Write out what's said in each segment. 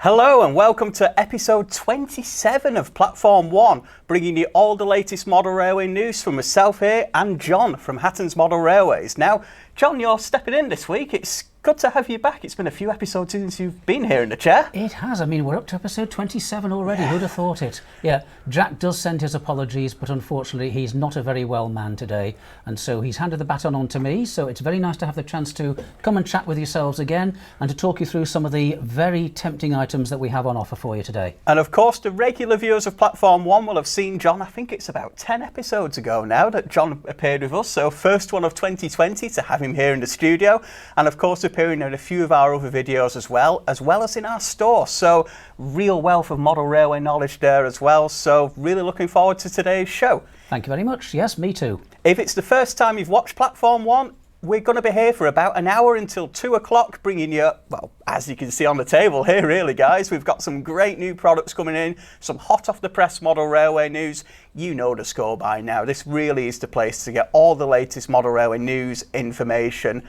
Hello and welcome to episode 27 of Platform 1, bringing you all the latest model railway news from myself here and John from Hattons Model Railways. Now, John, you're stepping in this week. It's good to have you back. It's been a few episodes since you've been here in the chair. It has. I mean, we're up to episode 27 already. Who'd have thought it? Yeah, Jack does send his apologies, but unfortunately he's not a very well man today. And so he's handed the baton on to me. So it's very nice to have the chance to come and chat with yourselves again and to talk you through some of the very tempting items that we have on offer for you today. And of course, the regular viewers of Platform 1 will have seen John. I think it's about 10 episodes ago now that John appeared with us. So first one of 2020 to have him here in the studio. And of course, appearing in a few of our other videos as well as in our store. So real wealth of model railway knowledge there as well. So really looking forward to today's show. Thank you very much. Yes, me too. If it's the first time you've watched Platform 1, we're going to be here for about an hour until 2 o'clock, bringing you, well, as you can see on the table here, really, guys, we've got some great new products coming in, some hot off the press model railway news. You know the score by now. This really is the place to get all the latest model railway news, information,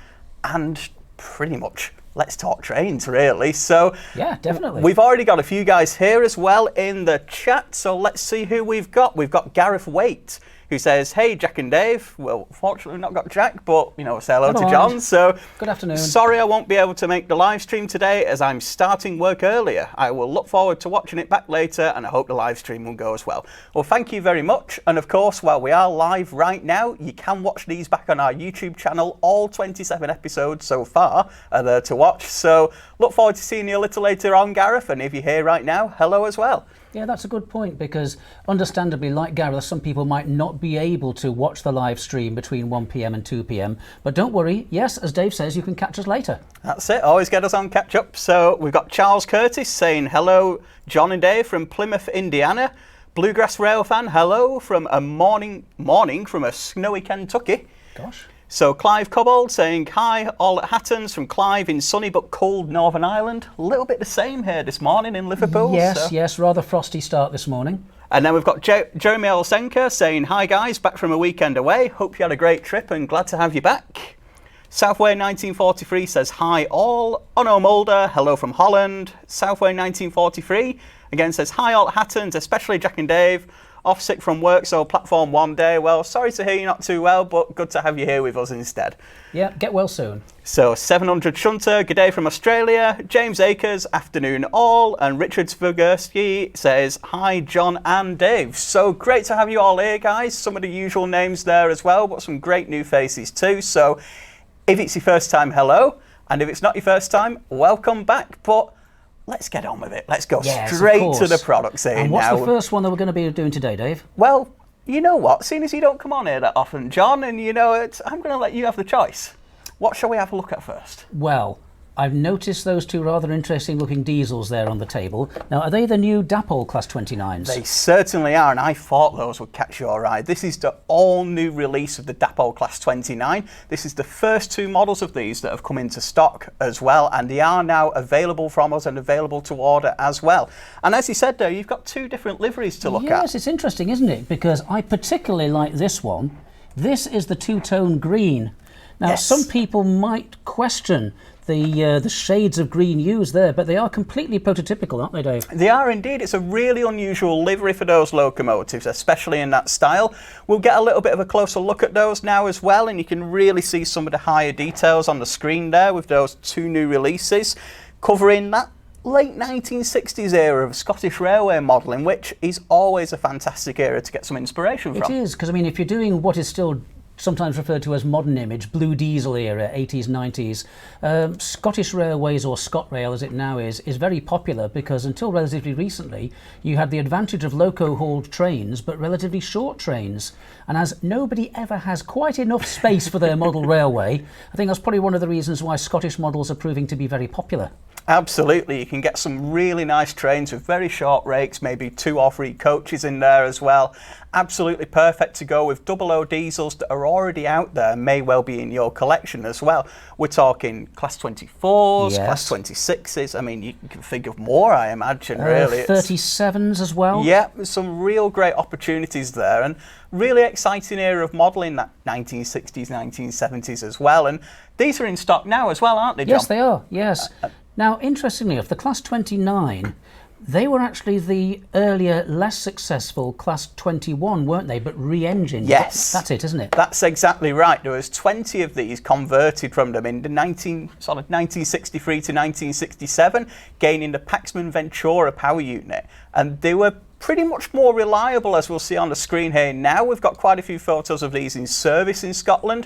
and pretty much let's talk trains, really. So yeah, definitely. We've already got a few guys here as well in the chat, so let's see who we've got. We've got Gareth Waite, who says, hey, Jack and Dave. Well, fortunately not got Jack, but, you know, say hello to John. So, good afternoon. Sorry I won't be able to make the live stream today as I'm starting work earlier. I will look forward to watching it back later, and I hope the live stream will go as well. Well, thank you very much. And of course, while we are live right now, you can watch these back on our YouTube channel. All 27 episodes so far are there to watch. So look forward to seeing you a little later on, Gareth. And if you're here right now, hello as well. Yeah, that's a good point, because understandably, like Gareth, some people might not be able to watch the live stream between 1 p.m. and 2 p.m. But don't worry, yes, as Dave says, you can catch us later. That's it, always get us on catch up. So we've got Charles Curtis saying hello, John and Dave from Plymouth, Indiana. Bluegrass Rail fan, hello from a morning from a snowy Kentucky. Gosh. So Clive Cobbold saying hi, all at Hattons from Clive in sunny but cold Northern Ireland. A little bit the same here this morning in Liverpool. Yes, rather frosty start this morning. And then we've got Jeremy Olsenka saying hi guys, back from a weekend away. Hope you had a great trip and glad to have you back. Southway 1943 says hi all. Onno Mulder, hello from Holland. Southway 1943 again says hi all at Hattons, especially Jack and Dave. Off sick from work, so Platform 1 day. Well, sorry to hear you're not too well, but good to have you here with us instead. Yeah, get well soon. So 700 Shunter, good day from Australia. James Akers, afternoon all. And Richard Svigurski says, hi John and Dave. So great to have you all here, guys. Some of the usual names there as well, but some great new faces too. So if it's your first time, hello. And if it's not your first time, welcome back. But let's get on with it. Let's go straight to the products here now. And what's the first one that we're going to be doing today, Dave? Well, you know what? Seeing as you don't come on here that often, John, and you know it, I'm going to let you have the choice. What shall we have a look at first? Well, I've noticed those two rather interesting looking diesels there on the table. Now, are they the new Dapol Class 29s? They certainly are, and I thought those would catch your eye. This is the all-new release of the Dapol Class 29. This is the first two models of these that have come into stock as well, and they are now available from us and available to order as well. And as you said there, you've got two different liveries to look at. Yes, it's interesting, isn't it? Because I particularly like this one. This is the two-tone green. Now, yes. Some people might question the shades of green used there, but they are completely prototypical, aren't they, Dave? They are indeed. It's a really unusual livery for those locomotives, especially in that style. We'll get a little bit of a closer look at those now as well, and you can really see some of the higher details on the screen there with those two new releases, covering that late 1960s era of Scottish railway modelling, which is always a fantastic era to get some inspiration from. It is, because I mean, if you're doing what is still sometimes referred to as modern image, blue diesel era, 80s, 90s. Scottish Railways, or ScotRail as it now is very popular because until relatively recently you had the advantage of loco-hauled trains but relatively short trains. And as nobody ever has quite enough space for their model railway, I think that's probably one of the reasons why Scottish models are proving to be very popular. Absolutely, you can get some really nice trains with very short rakes, maybe 2 or 3 coaches in there as well. Absolutely perfect to go with 00 diesels that are already out there, may well be in your collection as well. We're talking Class 24s, yes. Class 26s, I mean you can think of more I imagine really. 37s as well? Yeah, some real great opportunities there, and really exciting era of modelling, that 1960s, 1970s as well. And these are in stock now as well, aren't they, John? Yes, they are, yes. Now, interestingly enough, the Class 29, they were actually the earlier, less successful Class 21, weren't they? But re-engined. Yes. That's it, isn't it? That's exactly right. There was 20 of these converted from them in the 1963 to 1967, gaining the Paxman Ventura power unit. And they were pretty much more reliable, as we'll see on the screen here now. We've got quite a few photos of these in service in Scotland,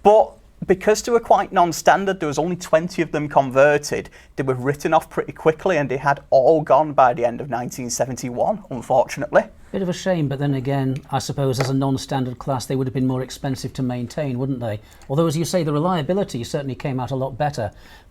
but because they were quite non-standard, there was only 20 of them converted. They were written off pretty quickly and they had all gone by the end of 1971, unfortunately. Bit of a shame, but then again, I suppose as a non-standard class, they would have been more expensive to maintain, wouldn't they? Although, as you say, the reliability certainly came out a lot better.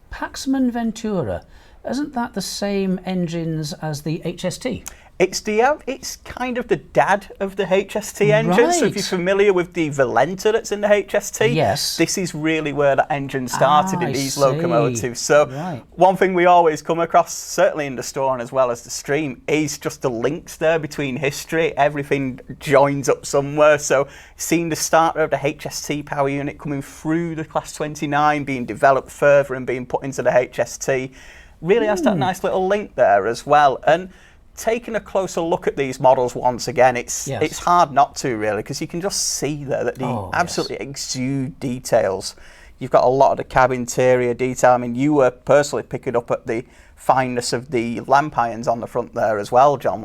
Paxman Ventura, isn't that the same engines as the HST? It's kind of the dad of the HST engine. Right. So if you're familiar with the Valenta that's in the HST, yes, this is really where the engine started in these locomotives. So right. One thing we always come across, certainly in the store and as well as the stream, is just the links there between history. Everything joins up somewhere. So seeing the starter of the HST power unit coming through the Class 29, being developed further and being put into the HST, really has that nice little link there as well. And taking a closer look at these models once again, it's hard not to really, because you can just see there that they absolutely exude details. You've got a lot of the cab interior detail. I mean, you were personally picking up at the fineness of the lamp irons on the front there as well, John,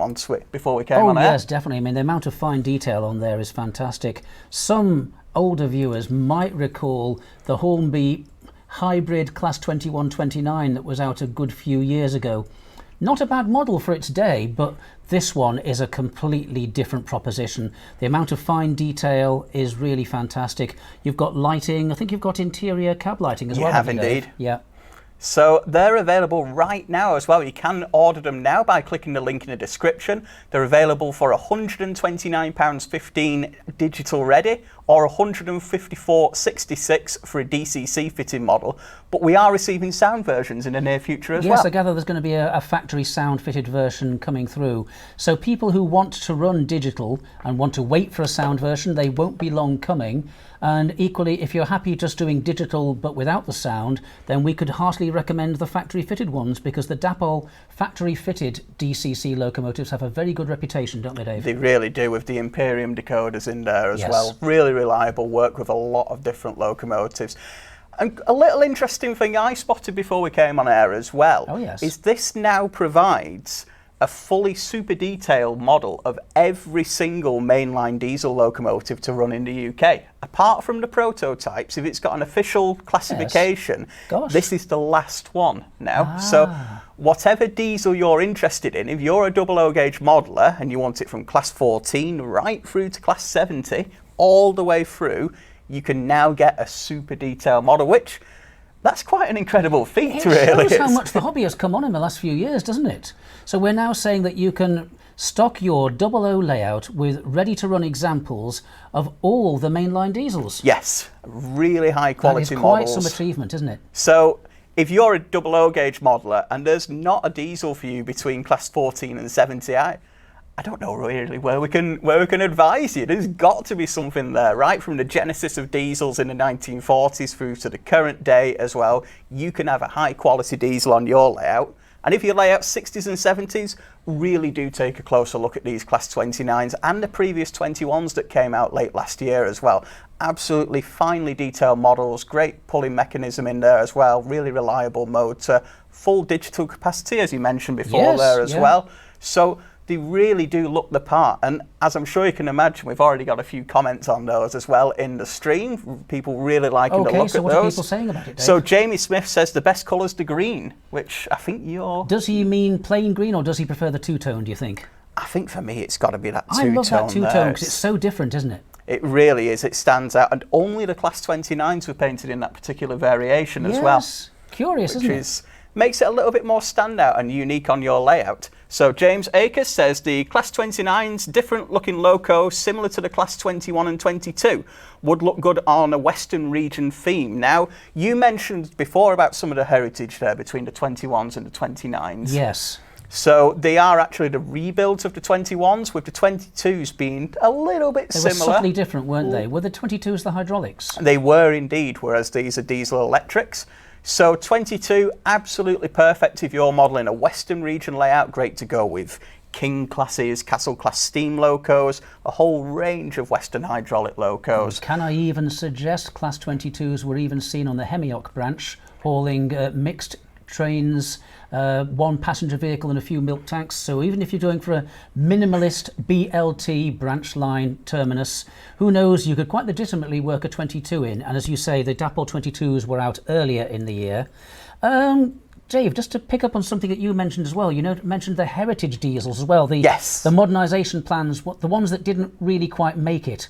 before we came on air. Oh yes, definitely. I mean, the amount of fine detail on there is fantastic. Some older viewers might recall the Hornby hybrid Class 21-29 that was out a good few years ago. Not a bad model for its day, but this one is a completely different proposition. The amount of fine detail is really fantastic. You've got lighting. I think you've got interior cab lighting as well. You have indeed. Yeah. So they're available right now as well. You can order them now by clicking the link in the description. They're available for £129.15 digital ready or £154.66 for a DCC fitting model. But we are receiving sound versions in the near future as well. Yes, I gather there's going to be a factory sound fitted version coming through. So people who want to run digital and want to wait for a sound version, they won't be long coming. And equally, if you're happy just doing digital but without the sound, then we could heartily recommend the factory-fitted ones, because the Dapol factory-fitted DCC locomotives have a very good reputation, don't they, Dave? They really do, with the Imperium decoders in there as well. Really reliable, work with a lot of different locomotives. And a little interesting thing I spotted before we came on air as well is this now provides a fully super detailed model of every single mainline diesel locomotive to run in the UK. Apart from the prototypes, if it's got an official classification, this is the last one now. So whatever diesel you're interested in, if you're a 00 gauge modeler and you want it from class 14 right through to class 70, all the way through, you can now get a super detailed model, which that's quite an incredible feat, really. It shows how much the hobby has come on in the last few years, doesn't it? So we're now saying that you can stock your 00 layout with ready-to-run examples of all the mainline diesels. Yes, really high-quality models. That is quite some achievement, isn't it? So if you're a 00 gauge modeler and there's not a diesel for you between class 14 and 70, I don't know really where we can advise you. There's got to be something there, right? From the genesis of diesels in the 1940s through to the current day as well. You can have a high quality diesel on your layout. And if you lay out 60s and 70s, really do take a closer look at these Class 29s and the previous 21s that came out late last year as well. Absolutely finely detailed models, great pulling mechanism in there as well, really reliable motor, full digital capacity as you mentioned before there as well. So they really do look the part, and as I'm sure you can imagine, we've already got a few comments on those as well in the stream. People really liking to look at those. Okay, so what are people saying about it, Dave? So Jamie Smith says the best colour's the green, which I think you're... Does he mean plain green, or does he prefer the two-tone, do you think? I think for me it's got to be that two-tone. I love that two-tone because it's so different, isn't it? It really is. It stands out, and only the Class 29s were painted in that particular variation as well. Yes, curious, isn't it? Makes it a little bit more standout and unique on your layout. So James Akers says the Class 29's different looking Loco, similar to the Class 21 and 22, would look good on a Western region theme. Now, you mentioned before about some of the heritage there between the 21s and the 29s. Yes. So they are actually the rebuilds of the 21s, with the 22s being a little bit similar. They were subtly different, weren't they? Were the 22s the hydraulics? They were indeed, whereas these are diesel electrics. So 22, absolutely perfect if you're modelling a Western region layout, great to go with King classes, Castle class steam locos, a whole range of Western hydraulic locos. Can I even suggest Class 22s were even seen on the Hemioc branch, hauling mixed trains, one passenger vehicle and a few milk tanks. So even if you're going for a minimalist BLT branch line terminus, who knows, you could quite legitimately work a 22 in. And as you say, the Dapol 22s were out earlier in the year. Dave, just to pick up on something that you mentioned as well, you mentioned the heritage diesels as well. The modernisation plans, the ones that didn't really quite make it.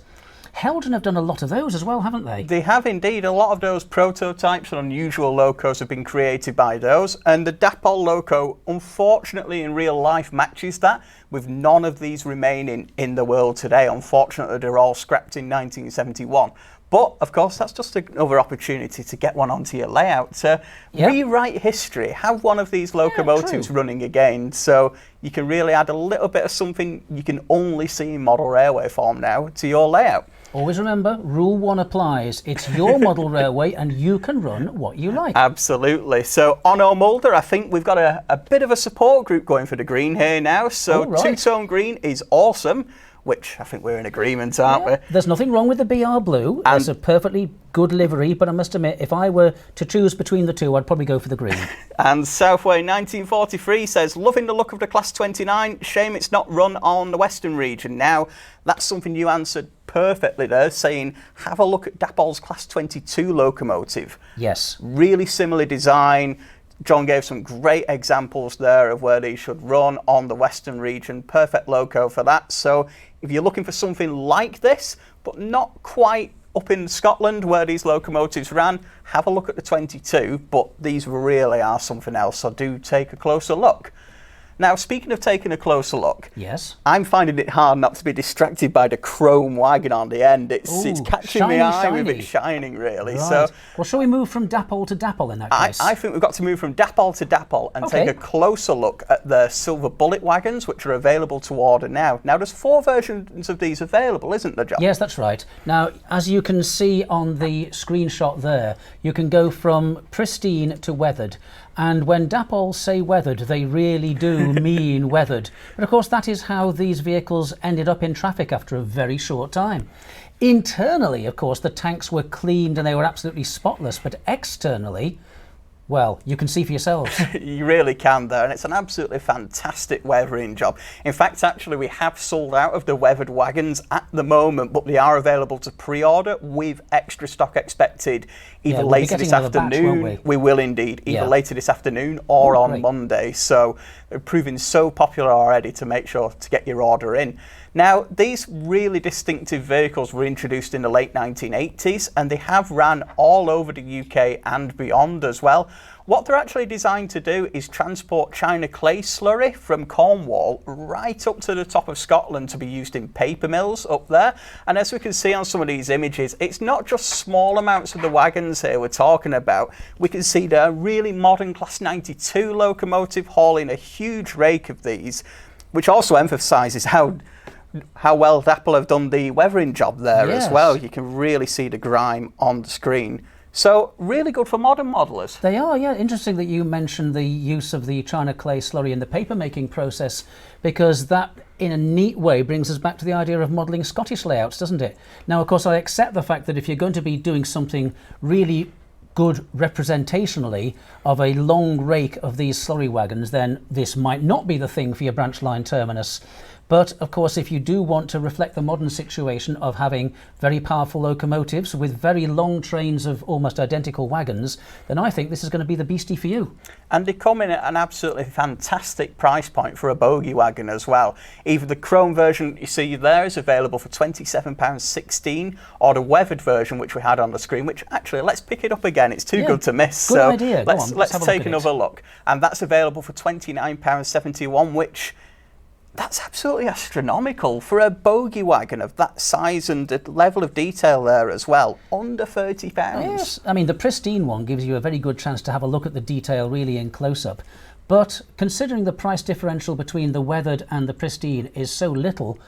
Hattons have done a lot of those as well, haven't they? They have indeed. A lot of those prototypes and unusual locos have been created by those. And the Dapol loco, unfortunately, in real life matches that, with none of these remaining in the world today. Unfortunately, they're all scrapped in 1971. But, of course, that's just another opportunity to get one onto your layout, to rewrite history, have one of these locomotives running again, so you can really add a little bit of something you can only see in model railway form now to your layout. Always remember, rule 1 applies. It's your model railway and you can run what you like. Absolutely. So on our Mulder, I think we've got a bit of a support group going for the green here now. So two-tone green is awesome, which I think we're in agreement, aren't we? There's nothing wrong with the BR Blue. It's a perfectly good livery, but I must admit, if I were to choose between the two, I'd probably go for the green. And Southway 1943 says, loving the look of the Class 29, shame it's not run on the Western region. Now, that's something you answered perfectly there, saying, have a look at Dapol's Class 22 locomotive. Yes. Really similar design. John gave some great examples there of where they should run on the Western region. Perfect loco for that. So if you're looking for something like this, but not quite up in Scotland where these locomotives ran, have a look at the 22, but these really are something else, so do take a closer look. Now, speaking of taking a closer look, yes, I'm finding it hard not to be distracted by the chrome wagon on the end. It's catching shiny, my eye shiny. with it shining, really. Right. So, well, shall we move from Dapol to Dapol in that case? I think we've got to move from Dapol to Dapol and take a closer look at the silver bullet wagons, which are available to order now. Now, there's 4 versions of these available, isn't there, John? Yes, that's right. Now, as you can see on the screenshot there, you can go from pristine to weathered. And when Dapol say weathered, they really do mean weathered. But of course, that is how these vehicles ended up in traffic after a very short time. Internally, of course, the tanks were cleaned and they were absolutely spotless. But externally, well, you can see for yourselves. You really can there, and it's an absolutely fantastic weathering job. In fact, actually, we have sold out of the weathered wagons at the moment, but they are available to pre-order with extra stock expected either later this afternoon. Batch, we will indeed, either later this afternoon or on Monday. So they're proving so popular already to make sure to get your order in. Now, these really distinctive vehicles were introduced in the late 1980s, and they have ran all over the UK and beyond as well. What they're actually designed to do is transport China clay slurry from Cornwall right up to the top of Scotland to be used in paper mills up there. And as we can see on some of these images, it's not just small amounts of the wagons here we're talking about. We can see there a really modern Class 92 locomotive hauling a huge rake of these, which also emphasises how well Dapol have done the weathering job there as well. You can really see the grime on the screen. So really good for modern modellers. They are, yeah. Interesting that you mentioned the use of the China clay slurry in the paper making process, because that in a neat way brings us back to the idea of modelling Scottish layouts, doesn't it? Now, of course, I accept the fact that if you're going to be doing something really good representationally of a long rake of these slurry wagons, then this might not be the thing for your branch line terminus. But of course, if you do want to reflect the modern situation of having very powerful locomotives with very long trains of almost identical wagons, then I think this is going to be the beastie for you. And they come in at an absolutely fantastic price point for a bogie wagon as well. Either the chrome version you see there is available for £27.16, or the weathered version which we had on the screen, which actually, let's pick it up again, it's too good to miss. Good idea. Let's take another look. And that's available for £29.71, which that's absolutely astronomical for a bogie wagon of that size and the level of detail there as well. Under £30. Yes, I mean, the pristine one gives you a very good chance to have a look at the detail really in close-up. But considering the price differential between the weathered and the pristine is so little,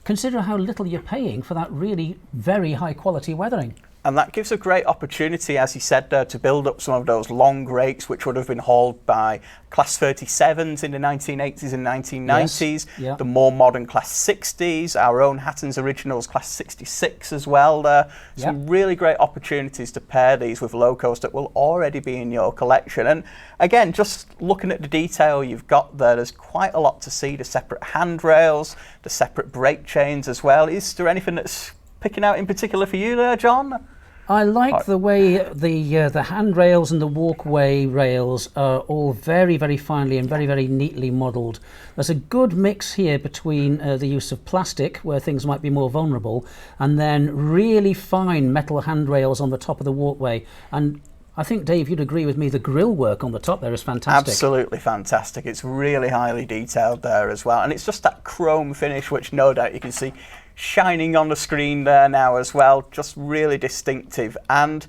consider how little you're paying for that really very high quality weathering. And that gives a great opportunity, as you said there, to build up some of those long rakes which would have been hauled by Class 37s in the 1980s and 1990s, Yes, yeah. the more modern Class 60s, our own Hattons Originals Class 66 as well there. Some really great opportunities to pair these with Locos that will already be in your collection. And again, just looking at the detail you've got there's quite a lot to see. The separate handrails, the separate brake chains as well. Is there anything that's picking out in particular for you there, John? I like the way the handrails and the walkway rails are all very, very finely and very, very neatly modelled. There's a good mix here between the use of plastic, where things might be more vulnerable, and then really fine metal handrails on the top of the walkway. And I think, Dave, you'd agree with me, the grille work on the top there is fantastic. Absolutely fantastic. It's really highly detailed there as well. And it's just that chrome finish, which no doubt you can see shining on the screen there now as well. Just really distinctive. And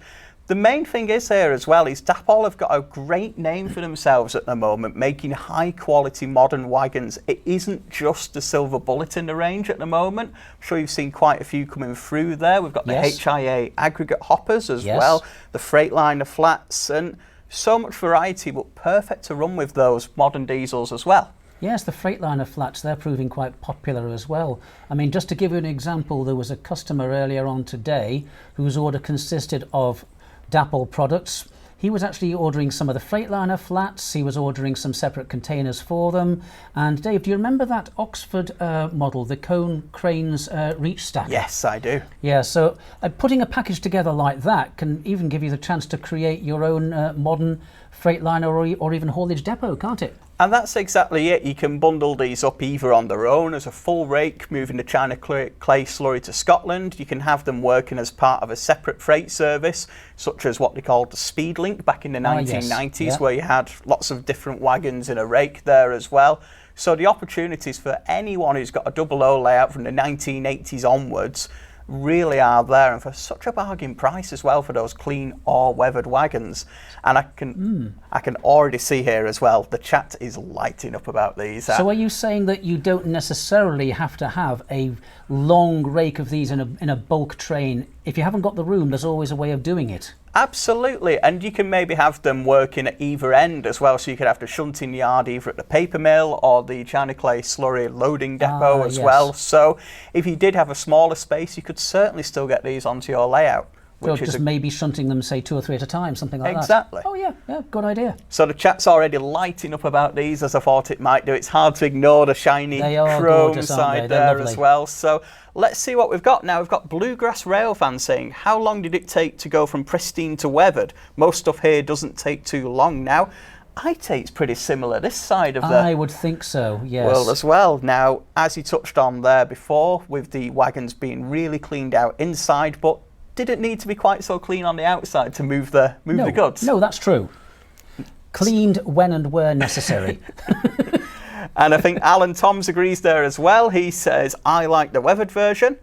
the main thing is here as well is Dapol have got a great name for themselves at the moment, making high quality modern wagons. It isn't just the Silver Bullet in the range at the moment. I'm sure you've seen quite a few coming through there. We've got the HIA aggregate hoppers as well, the Freightliner flats, and so much variety, but perfect to run with those modern diesels as well. Yes, the Freightliner flats, they're proving quite popular as well. I mean, just to give you an example, there was a customer earlier on today whose order consisted of Dapol products. He was actually ordering some of the Freightliner flats. He was ordering some separate containers for them. And Dave, do you remember that Oxford model, the Cone Cranes reach stacker? Yes, I do. Yeah, so putting a package together like that can even give you the chance to create your own modern Freightliner or even haulage depot, can't it? And that's exactly it. You can bundle these up either on their own as a full rake, moving the China clay slurry to Scotland. You can have them working as part of a separate freight service, such as what they called the Speed Link back in the 1990s, where you had lots of different wagons in a rake there as well. So the opportunities for anyone who's got a 00 layout from the 1980s onwards really are there, and for such a bargain price as well for those clean or weathered wagons. And I can already see here as well, the chat is lighting up about these. So are you saying that you don't necessarily have to have a long rake of these in a bulk train? If you haven't got the room, there's always a way of doing it. Absolutely, and you can maybe have them working at either end as well, so you could have the shunting yard either at the paper mill or the China clay slurry loading depot as well. So if you did have a smaller space, you could certainly still get these onto your layout. So just maybe shunting them, say, 2 or 3 at a time, something like that. Exactly. Oh yeah, good idea. So the chat's already lighting up about these, as I thought it might do. It's hard to ignore the shiny chrome gorgeous, side there as well. So let's see what we've got now. We've got Bluegrass Railfan saying, how long did it take to go from pristine to weathered? Most stuff here doesn't take too long now. I'd say it's pretty similar this side of the... I would think so, yes. Well, as well. Now, as you touched on there before, with the wagons being really cleaned out inside, but didn't need to be quite so clean on the outside to move the goods. No, that's true. Cleaned when and where necessary. And I think Alan Toms agrees there as well. He says, I like the weathered version.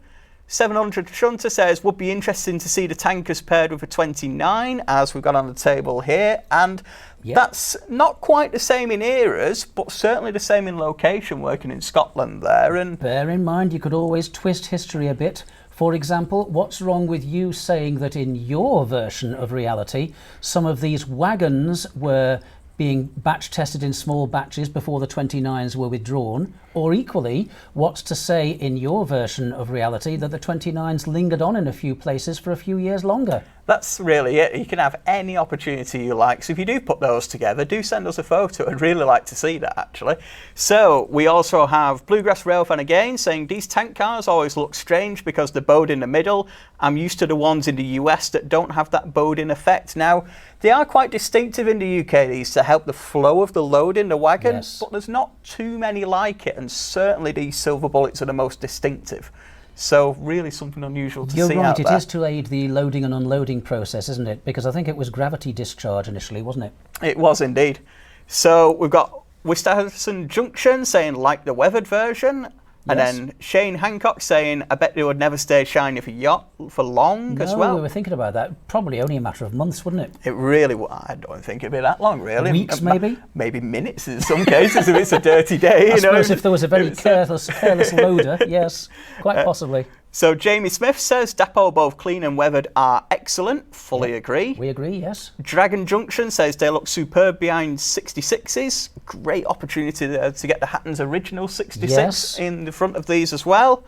700 Shunter says, would be interesting to see the tankers paired with a 29, as we've got on the table here. And that's not quite the same in eras, but certainly the same in location, working in Scotland there. And bear in mind, you could always twist history a bit. For example, what's wrong with you saying that in your version of reality, some of these wagons were being batch tested in small batches before the 29s were withdrawn? Or equally, what's to say in your version of reality that the 29s lingered on in a few places for a few years longer? That's really it. You can have any opportunity you like. So if you do put those together, do send us a photo. I'd really like to see that, actually. So we also have Bluegrass Railfan again saying, these tank cars always look strange because they're bowed in the middle. I'm used to the ones in the US that don't have that bowed-in effect. Now, they are quite distinctive in the UK, these, to help the flow of the load in the wagon, but there's not too many like it, and certainly these Silver Bullets are the most distinctive. So really something unusual to see out there. You're right, it is to aid the loading and unloading process, isn't it? Because I think it was gravity discharge initially, wasn't it? It was indeed. So we've got Wistarson Junction saying, like the weathered version. And then Shane Hancock saying, I bet they would never stay shiny for long as well. We were thinking about that. Probably only a matter of months, wouldn't it? It really would. I don't think it'd be that long, really. Weeks, maybe? Maybe minutes in some cases if it's a dirty day. I suppose if there was a very careless loader, yes, quite possibly. So Jamie Smith says Depot both clean and weathered are excellent. Fully agree. We agree, yes. Dragon Junction says they look superb behind 66s. Great opportunity there to get the Hattons original 66 in the front of these as well.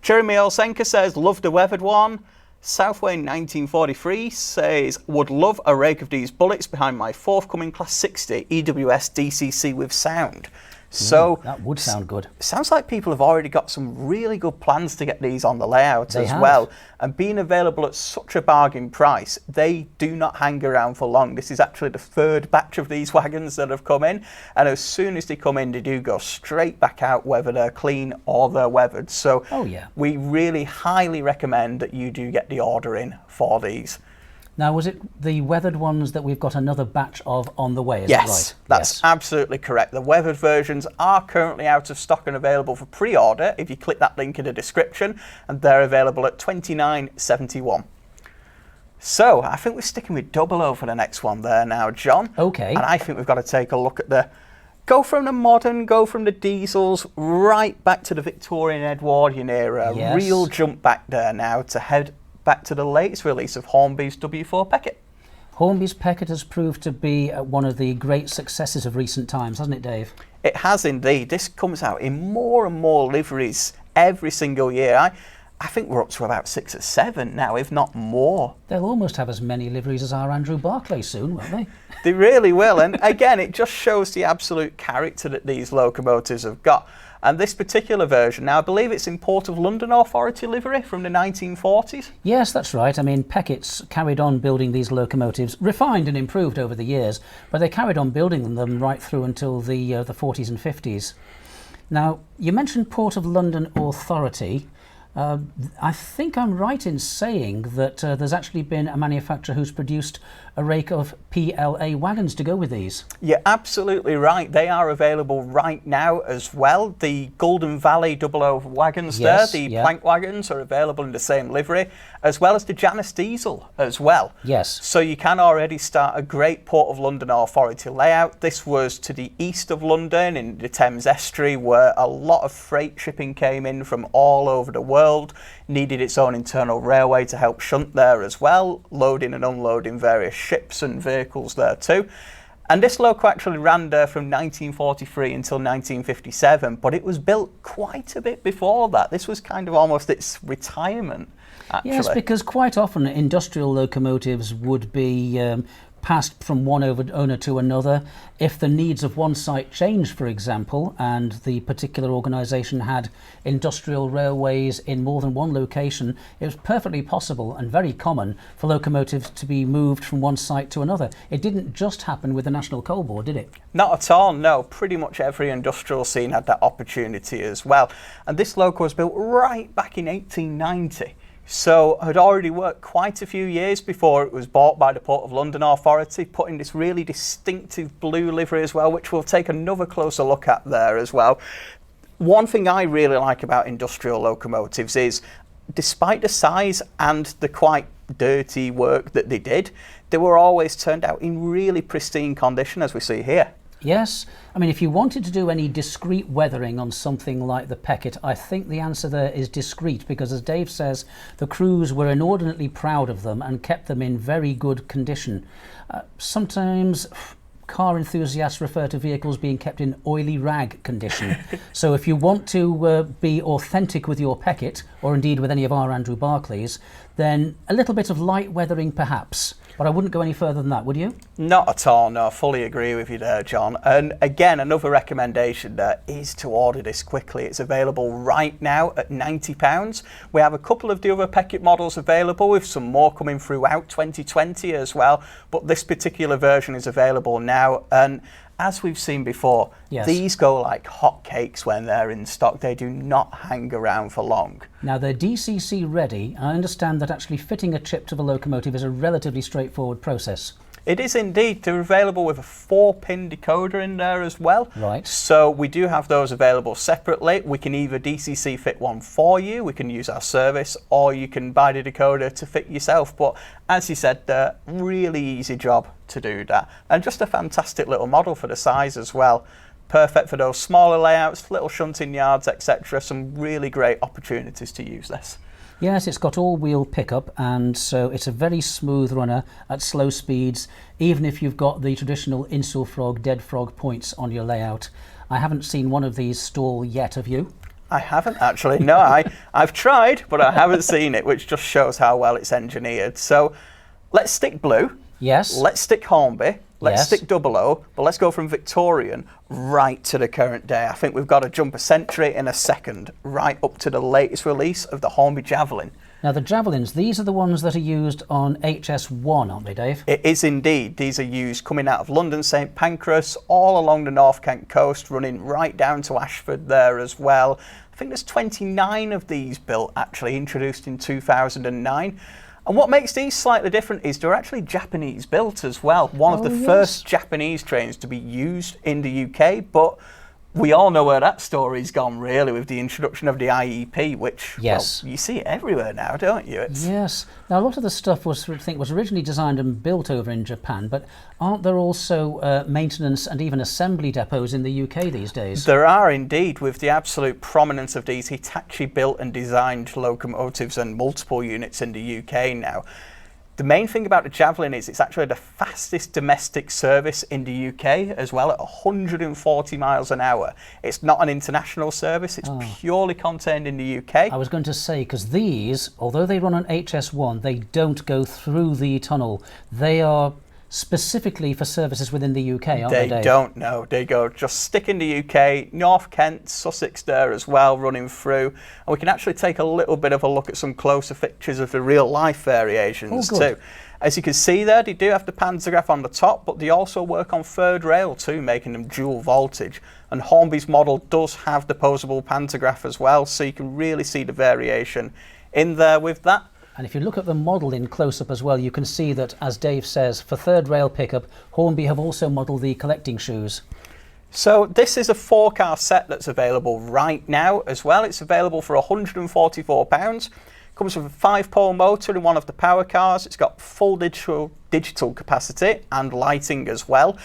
Jeremy Olsenka says love the weathered one. Southway 1943 says would love a rake of these bullets behind my forthcoming Class 60 EWS DCC with sound. So that would sound good. Sounds like people have already got some really good plans to get these on the layout as well. And being available at such a bargain price, they do not hang around for long. This is actually the third batch of these wagons that have come in. And as soon as they come in, they do go straight back out, whether they're clean or they're weathered. So we really highly recommend that you do get the order in for these. Now, was it the weathered ones that we've got another batch of on the way? Is yes, that right? That's absolutely correct. The weathered versions are currently out of stock and available for pre-order if you click that link in the description, and they're available at $29.71. So I think we're sticking with 00 for the next one there now, John. Okay. And I think we've got to take a look at go from the modern, go from the diesels, right back to the Victorian Edwardian era. Yes. Real jump back there now to head back to the latest release of Hornby's W4 Peckett. Hornby's Peckett has proved to be one of the great successes of recent times, hasn't it, Dave? It has indeed. This comes out in more and more liveries every single year. I think we're up to about 6 or 7 now, if not more. They'll almost have as many liveries as our Andrew Barclay soon, won't they? They really will. And again, it just shows the absolute character that these locomotives have got. And this particular version, now I believe it's in Port of London Authority livery from the 1940s. Yes, that's right. I mean, Peckett's carried on building these locomotives, refined and improved over the years, but they carried on building them right through until the 40s and 50s. Now, you mentioned Port of London Authority. I think I'm right in saying that there's actually been a manufacturer who's produced a rake of PLA wagons to go with these. You're absolutely right. They are available right now as well. The Golden Valley 00 wagons there, the plank wagons, are available in the same livery, as well as the Janus diesel as well. Yes. So you can already start a great Port of London Authority layout. This was to the east of London in the Thames Estuary, where a lot of freight shipping came in from all over the world, needed its own internal railway to help shunt there as well, loading and unloading various ships and vehicles there too. And this loco actually ran there from 1943 until 1957, but it was built quite a bit before that. This was kind of almost its retirement, actually. Yes, because quite often industrial locomotives would be passed from one owner to another. If the needs of one site changed, for example, and the particular organisation had industrial railways in more than one location, it was perfectly possible and very common for locomotives to be moved from one site to another. It didn't just happen with the National Coal Board, did it? Not at all, no. Pretty much every industrial scene had that opportunity as well. And this loco was built right back in 1890. So had already worked quite a few years before it was bought by the Port of London Authority, putting this really distinctive blue livery as well, which we'll take another closer look at there as well. One thing I really like about industrial locomotives is, despite the size and the quite dirty work that they did, they were always turned out in really pristine condition, as we see here. Yes, I mean, if you wanted to do any discreet weathering on something like the Peckett, I think the answer there is discreet, because as Dave says, the crews were inordinately proud of them and kept them in very good condition. Sometimes car enthusiasts refer to vehicles being kept in oily rag condition. So if you want to be authentic with your Peckett, or indeed with any of our Andrew Barclays, then a little bit of light weathering perhaps. But I wouldn't go any further than that, would you? Not at all, no. I fully agree with you there, John. And again, another recommendation there is to order this quickly. It's available right now at £90. We have a couple of the other Peckett models available, with some more coming throughout 2020 as well. But this particular version is available now. And as we've seen before, these go like hotcakes when they're in stock. They do not hang around for long. Now, they're DCC ready. I understand that actually fitting a chip to the locomotive is a relatively straightforward process. It is indeed. They're available with a 4-pin decoder in there as well. Right. So we do have those available separately. We can either DCC fit one for you, we can use our service, or you can buy the decoder to fit yourself. But as you said, really easy job to do that. And just a fantastic little model for the size as well. Perfect for those smaller layouts, little shunting yards, etc. Some really great opportunities to use this. Yes, it's got all-wheel pickup, and so it's a very smooth runner at slow speeds, even if you've got the traditional insular frog, dead frog points on your layout. I haven't seen one of these stall yet, have you? I haven't actually. No, I've tried, but I haven't seen it, which just shows how well it's engineered. So let's stick blue. Yes. Let's stick Hornby. Let's Yes. stick 00, but let's go from Victorian right to the current day. I think we've got to jump a century in a second, right up to the latest release of the Hornby Javelin. Now the Javelins, these are the ones that are used on HS1, aren't they, Dave? It is indeed. These are used coming out of London, St Pancras, all along the North Kent coast, running right down to Ashford there as well. I think there's 29 of these built, actually, introduced in 2009. And what makes these slightly different is they're actually Japanese built as well. One of the first Japanese trains to be used in the UK, but we all know where that story's gone, really, with the introduction of the IEP, which, Yes. well, you see it everywhere now, don't you? Yes. Now, a lot of the stuff was originally designed and built over in Japan, but aren't there also maintenance and even assembly depots in the UK these days? There are indeed, with the absolute prominence of these Hitachi built and designed locomotives and multiple units in the UK now. The main thing about the Javelin is it's actually the fastest domestic service in the UK as well, at 140 miles an hour. It's not an international service, it's purely contained in the UK. I was going to say, because these, although they run on HS1, they don't go through the tunnel. They are specifically for services within the UK, aren't they, They Dave? don't know. They go just stick in the UK, North Kent, Sussex there as well, running through. And we can actually take a little bit of a look at some closer pictures of the real life variations too. As you can see there, they do have the pantograph on the top, but they also work on third rail too, making them dual voltage. And Hornby's model does have the posable pantograph as well, so you can really see the variation in there with that. And if you look at the model in close-up as well, you can see that, as Dave says, for third rail pickup, Hornby have also modelled the collecting shoes. So this is a 4-car set that's available right now as well. It's available for £144. Comes with a 5-pole motor in one of the power cars. It's got full digital capacity and lighting as well.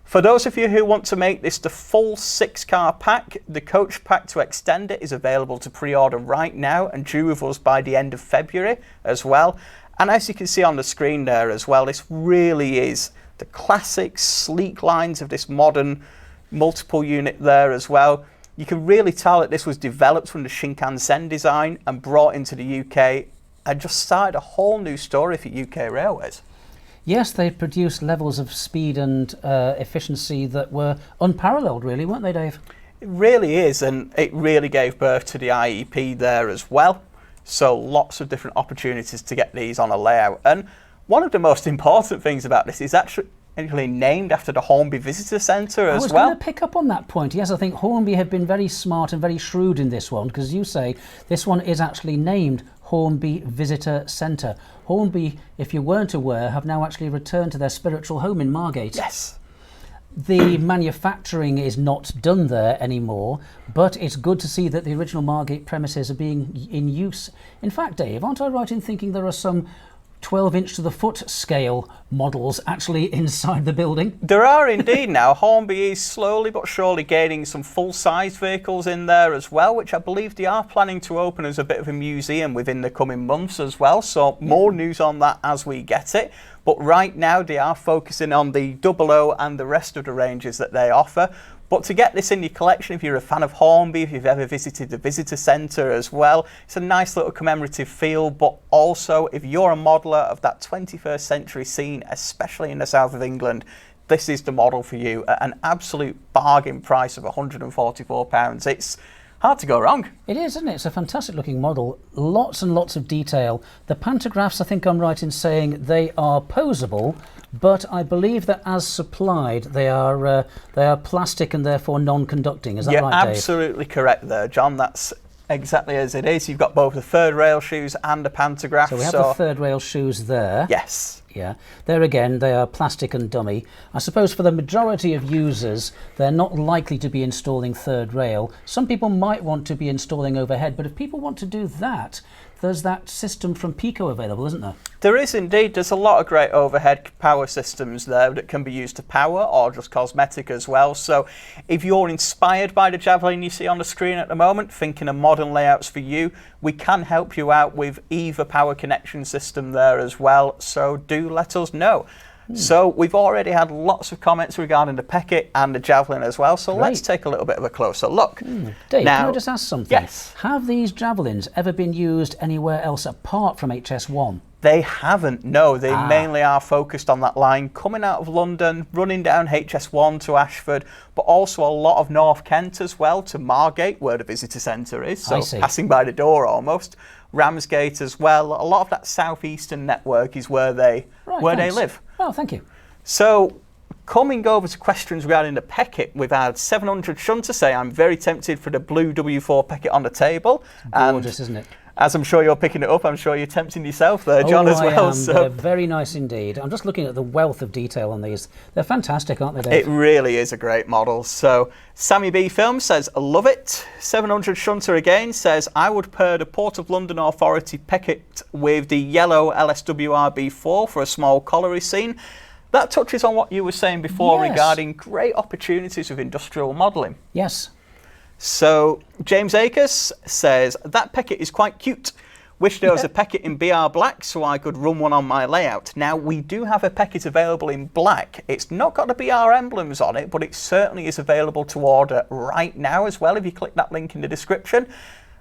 For those of you who want to make this the full 6-car pack, the coach pack to extend it is available to pre-order right now and due with us by the end of February as well. And as you can see on the screen there as well, this really is the classic sleek lines of this modern multiple unit there as well. You can really tell that this was developed from the Shinkansen design and brought into the UK and just started a whole new story for UK railways. Yes, they produced levels of speed and efficiency that were unparalleled, really, weren't they, Dave? It really is, and it really gave birth to the IEP there as well. So lots of different opportunities to get these on a layout. And one of the most important things about this is actually named after the Hornby Visitor Centre as well. I was going to pick up on that point. Yes, I think Hornby have been very smart and very shrewd in this one, because you say this one is actually named Hornby Visitor Centre. Hornby, if you weren't aware, have now actually returned to their spiritual home in Margate. Yes. The manufacturing is not done there anymore, but it's good to see that the original Margate premises are being in use. In fact, Dave, aren't I right in thinking there are some 12-inch to the foot scale models actually inside the building? There are indeed now. Hornby is slowly but surely gaining some full-size vehicles in there as well, which I believe they are planning to open as a bit of a museum within the coming months as well. So more news on that as we get it. But right now they are focusing on the 00 and the rest of the ranges that they offer. But to get this in your collection, if you're a fan of Hornby, if you've ever visited the visitor centre as well, it's a nice little commemorative feel. But also, if you're a modeller of that 21st century scene, especially in the south of England, this is the model for you at an absolute bargain price of £144. It's hard to go wrong. It is, isn't it? It's a fantastic looking model. Lots and lots of detail. The pantographs, I think I'm right in saying they are posable, but I believe that as supplied, they are plastic and therefore non-conducting. Is that You're right, Dave? absolutely correct there, John. That's exactly as it is. You've got both the third rail shoes and the pantograph. So we have the third rail shoes there. Yes. Yeah, there again, they are plastic and dummy. I suppose for the majority of users, they're not likely to be installing third rail. Some people might want to be installing overhead, but if people want to do that, there's that system from Pico available, isn't there? There is indeed. There's a lot of great overhead power systems there that can be used to power or just cosmetic as well. So if you're inspired by the Javelin you see on the screen at the moment, thinking of modern layouts for you, we can help you out with either power connection system there as well. So do let us know. So we've already had lots of comments regarding the Peckett and the Javelin as well. So let's take a little bit of a closer look. Dave, can I just ask something? Yes. Have these Javelins ever been used anywhere else apart from HS1? They haven't, no. They mainly are focused on that line coming out of London, running down HS1 to Ashford, but also a lot of North Kent as well to Margate, where the visitor centre is, so passing by the door almost. Ramsgate as well. A lot of that southeastern network is where they live. Oh, thank you. So coming over to questions regarding the Peckett, we've had 700 Shunter say, I'm very tempted for the blue W4 Peckett on the table. Gorgeous, isn't it? As I'm sure you're picking it up, I'm sure you're tempting yourself there, John, as well. I am. So. They're very nice indeed. I'm just looking at the wealth of detail on these. They're fantastic, aren't they, Dave? It really is a great model. So Sammy B Film says, I love it. 700 Shunter again says, I would pair the Port of London Authority Peckett with the yellow LSWR B4 for a small colliery scene. That touches on what you were saying before regarding great opportunities with industrial modelling. Yes. So James Akers says, that Peckett is quite cute. Wish there was a Peckett in BR black so I could run one on my layout. Now, we do have a Peckett available in black. It's not got the BR emblems on it, but it certainly is available to order right now as well if you click that link in the description.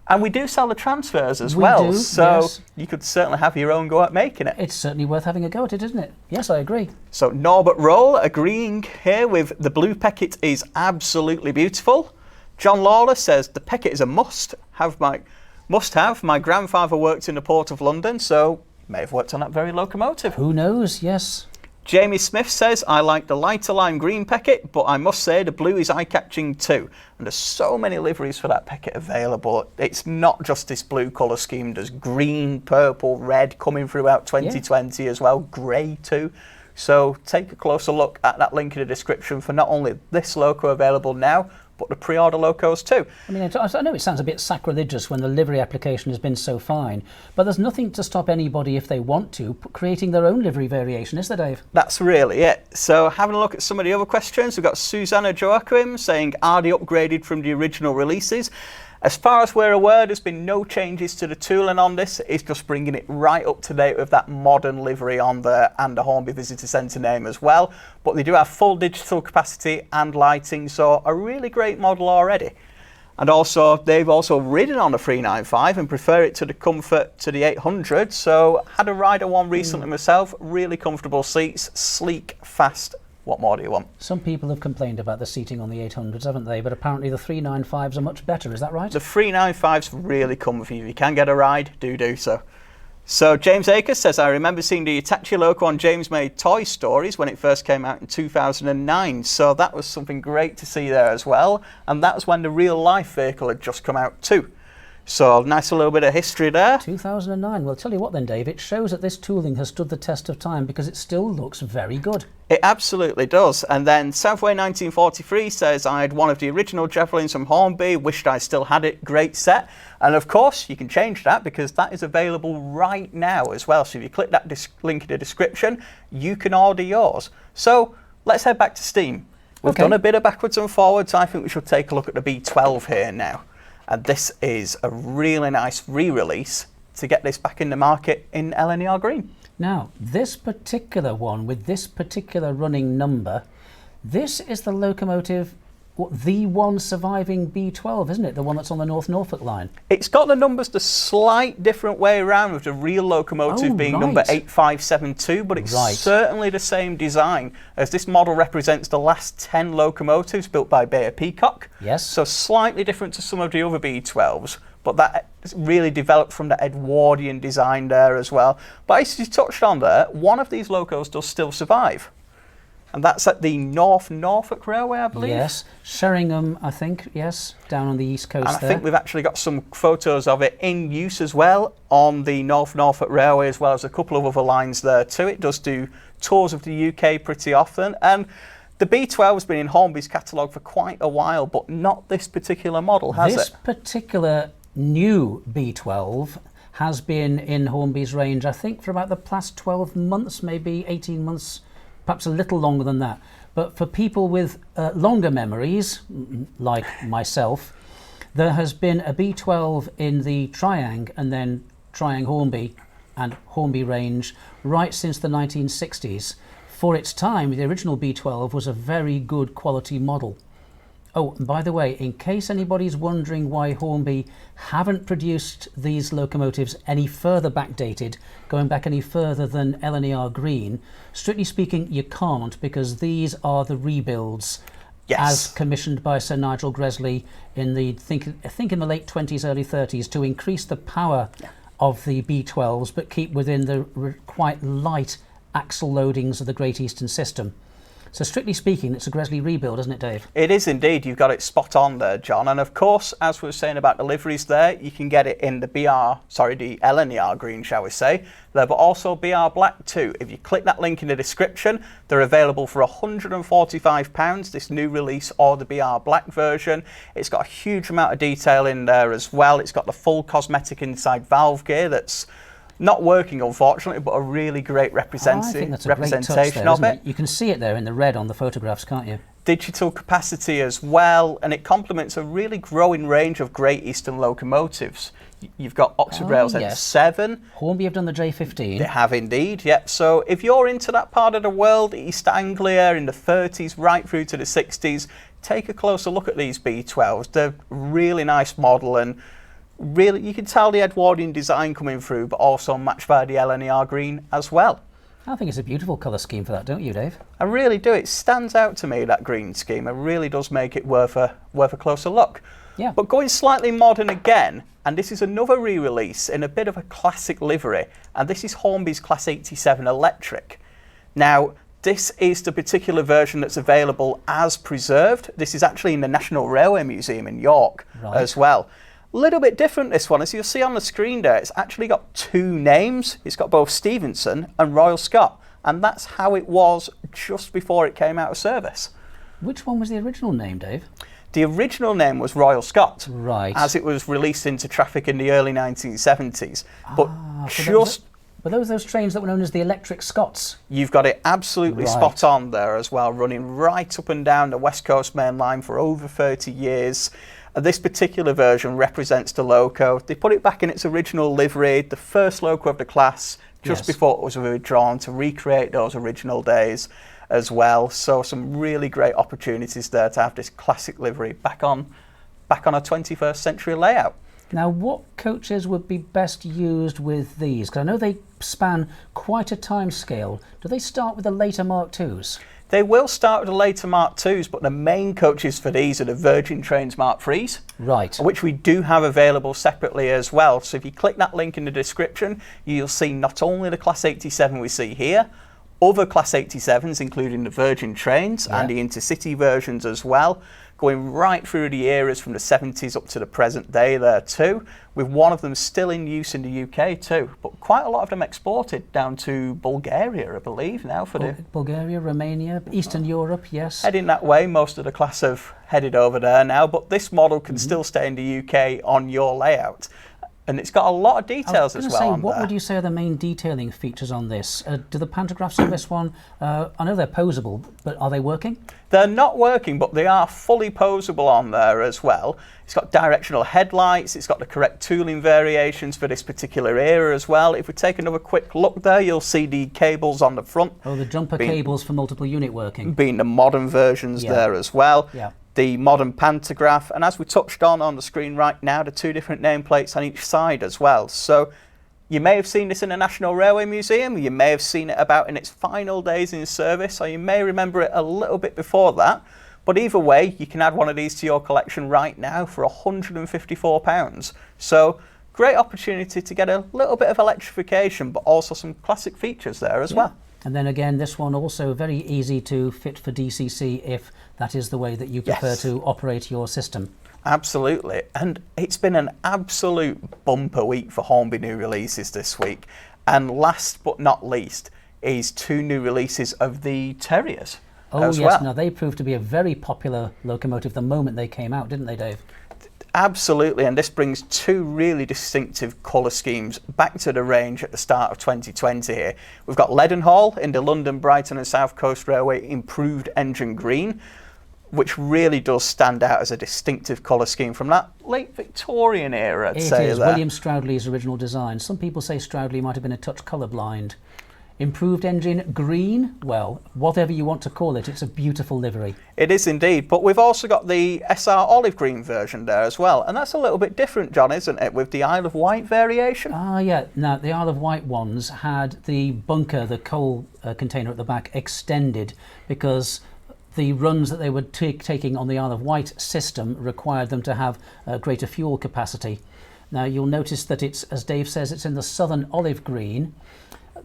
And we do sell the transfers as well, so you could certainly have your own go at making it. It's certainly worth having a go at it, isn't it? Yes, I agree. So Norbert Roll agreeing here with the blue Peckett is absolutely beautiful. John Lawler says the Peckett is a must-have. My grandfather worked in the Port of London, so may have worked on that very locomotive. Who knows? Yes. Jamie Smith says, I like the lighter lime green Peckett, but I must say the blue is eye-catching too. And there's so many liveries for that Peckett available. It's not just this blue colour scheme. There's green, purple, red coming throughout 2020 as well, grey too. So take a closer look at that link in the description for not only this Loco available now, but the pre-order Locos too. I mean, I know it sounds a bit sacrilegious when the livery application has been so fine, but there's nothing to stop anybody, if they want to, creating their own livery variation, is there, Dave? That's really it. So having a look at some of the other questions, we've got Susanna Joachim saying, are they upgraded from the original releases? As far as we're aware, there's been no changes to the tooling on this. It's just bringing it right up to date with that modern livery on there and the Hornby Visitor Centre name as well. But they do have full digital capacity and lighting, so a really great model already. And also, they've also ridden on the 395 and prefer it to the comfort to the 800. So had a rider one recently myself, really comfortable seats, sleek, fast. What more do you want? Some people have complained about the seating on the 800s, haven't they? But apparently the 395s are much better, is that right? The 395's really comfy. If you can get a ride, do so. So James Akers says, I remember seeing the Hitachi Loco on James Made Toy Stories when it first came out in 2009. So that was something great to see there as well. And that was when the real life vehicle had just come out too. So nice little bit of history there. 2009. Well, tell you what then, Dave, it shows that this tooling has stood the test of time because it still looks very good. It absolutely does. And then Southway 1943 says, I had one of the original Javelins from Hornby, wished I still had it, great set. And of course, you can change that because that is available right now as well. So if you click that link in the description, you can order yours. So let's head back to Steam. We've done a bit of backwards and forwards. I think we should take a look at the B12 here now. And this is a really nice re-release to get this back in the market in LNER green. Now, this particular one with this particular running number, this is the Locomotive, the one surviving B12, isn't it? The one that's on the North Norfolk line. It's got the numbers the slight different way around, with the real Locomotive being number 8572, but it's certainly the same design, as this model represents the last 10 locomotives built by Beyer-Peacock. Yes. So slightly different to some of the other B12s, but that really developed from the Edwardian design there as well. But as you touched on there, one of these locos does still survive. And that's at the North Norfolk Railway, I believe. Yes, Sheringham, I think, yes, down on the east coast and I there. think we've actually got some photos of it in use as well on the North Norfolk Railway, as well as a couple of other lines there too. It does do tours of the UK pretty often. And the B12 has been in Hornby's catalogue for quite a while, but not this particular model, has it? This particular new B12 has been in Hornby's range, I think, for about the past 12 months, maybe 18 months, perhaps a little longer than that. But for people with longer memories, like myself, there has been a B12 in the Triang and then Triang Hornby and Hornby range right since the 1960s. For its time, the original B12 was a very good quality model. Oh, and by the way, in case anybody's wondering why Hornby haven't produced these locomotives any further backdated, going back any further than LNER Green, strictly speaking, you can't, because these are the rebuilds as commissioned by Sir Nigel Gresley in the, I think in the late 20s, early 30s, to increase the power of the B12s, but keep within the quite light axle loadings of the Great Eastern system. So strictly speaking, it's a Gresley rebuild, isn't it, Dave? It is indeed. You've got it spot on there, John. And of course, as we were saying about the liveries there, you can get it in the the LNER green, shall we say, there, but also BR black too. If you click that link in the description, they're available for £145, this new release, or the BR black version. It's got a huge amount of detail in there as well. It's got the full cosmetic inside valve gear that's not working, unfortunately, but a really great representation of it. You can see it there in the red on the photographs, can't you? Digital capacity as well, and it complements a really growing range of Great Eastern locomotives. You've got Oxford Rail's N7. Hornby have done the J15. They have indeed, yep. So if you're into that part of the world, East Anglia in the 30s right through to the 60s, take a closer look at these B12s. They're a really nice model, and really, you can tell the Edwardian design coming through, but also matched by the LNER green as well. I think it's a beautiful colour scheme for that, don't you, Dave? I really do. It stands out to me, that green scheme. It really does make it worth a closer look. Yeah. But going slightly modern again, and this is another re-release in a bit of a classic livery, and this is Hornby's Class 87 Electric. Now, this is the particular version that's available as preserved. This is actually in the National Railway Museum in York as well. A little bit different, this one. As you'll see on the screen there, it's actually got two names. It's got both Stevenson and Royal Scot, and that's how it was just before it came out of service. Which one was the original name, Dave? The original name was Royal Scot, right, as it was released into traffic in the early 1970s. But Were those trains that were known as the Electric Scots? You've got it absolutely spot on there as well, running right up and down the West Coast Main Line for over 30 years. This particular version represents the Loco. They put it back in its original livery, the first Loco of the class, just before it was withdrawn, to recreate those original days as well. So some really great opportunities there to have this classic livery back on a 21st century layout. Now, what coaches would be best used with these? Because I know they span quite a time scale. Do they start with the later Mark IIs? They will start with the later Mark IIs, but the main coaches for these are the Virgin Trains Mark IIIs, which we do have available separately as well. So if you click that link in the description, you'll see not only the Class 87 we see here, other Class 87s, including the Virgin Trains and the Intercity versions as well, going right through the eras from the 70s up to the present day there too, with one of them still in use in the UK too, but quite a lot of them exported down to Bulgaria, I believe, now for Bulgaria, Romania, Eastern Europe, yes. Heading that way, most of the class have headed over there now, but this model can still stay in the UK on your layout. And it's got a lot of details as well. What would you say are the main detailing features on this? Do the pantographs on this one, I know they're posable, but are they working? They're not working, but they are fully posable on there as well. It's got directional headlights, it's got the correct tooling variations for this particular era as well. If we take another quick look there, you'll see the cables on the front. Oh, the jumper cables for multiple unit working. Being the modern versions there as well. Yeah. The modern pantograph, and as we touched on the screen right now, the two different nameplates on each side as well. So you may have seen this in the National Railway Museum, you may have seen it about in its final days in service, or you may remember it a little bit before that. But either way, you can add one of these to your collection right now for £154. So great opportunity to get a little bit of electrification, but also some classic features there as well. And then again, this one also very easy to fit for DCC if that is the way that you prefer to operate your system. Absolutely. And it's been an absolute bumper week for Hornby new releases this week. And last but not least is 2 new releases of the Terriers. Oh as yes, well. now they proved to be a very popular locomotive the moment they came out, didn't they, Dave? Absolutely, and this brings 2 really distinctive colour schemes back to the range at the start of 2020 here. We've got Leadenhall in the London, Brighton and South Coast Railway improved engine green, which really does stand out as a distinctive colour scheme from that late Victorian era, I'd say. It is there. William Stroudley's original design. Some people say Stroudley might have been a touch colourblind. Improved engine green, well, whatever you want to call it, it's a beautiful livery. It is indeed, but we've also got the SR olive green version there as well, and that's a little bit different, John, isn't it, with the Isle of Wight variation? Ah, yeah. Now, the Isle of Wight ones had the bunker, the coal container at the back, extended because the runs that they were taking on the Isle of Wight system required them to have greater fuel capacity. Now, you'll notice that it's, as Dave says, it's in the southern olive green.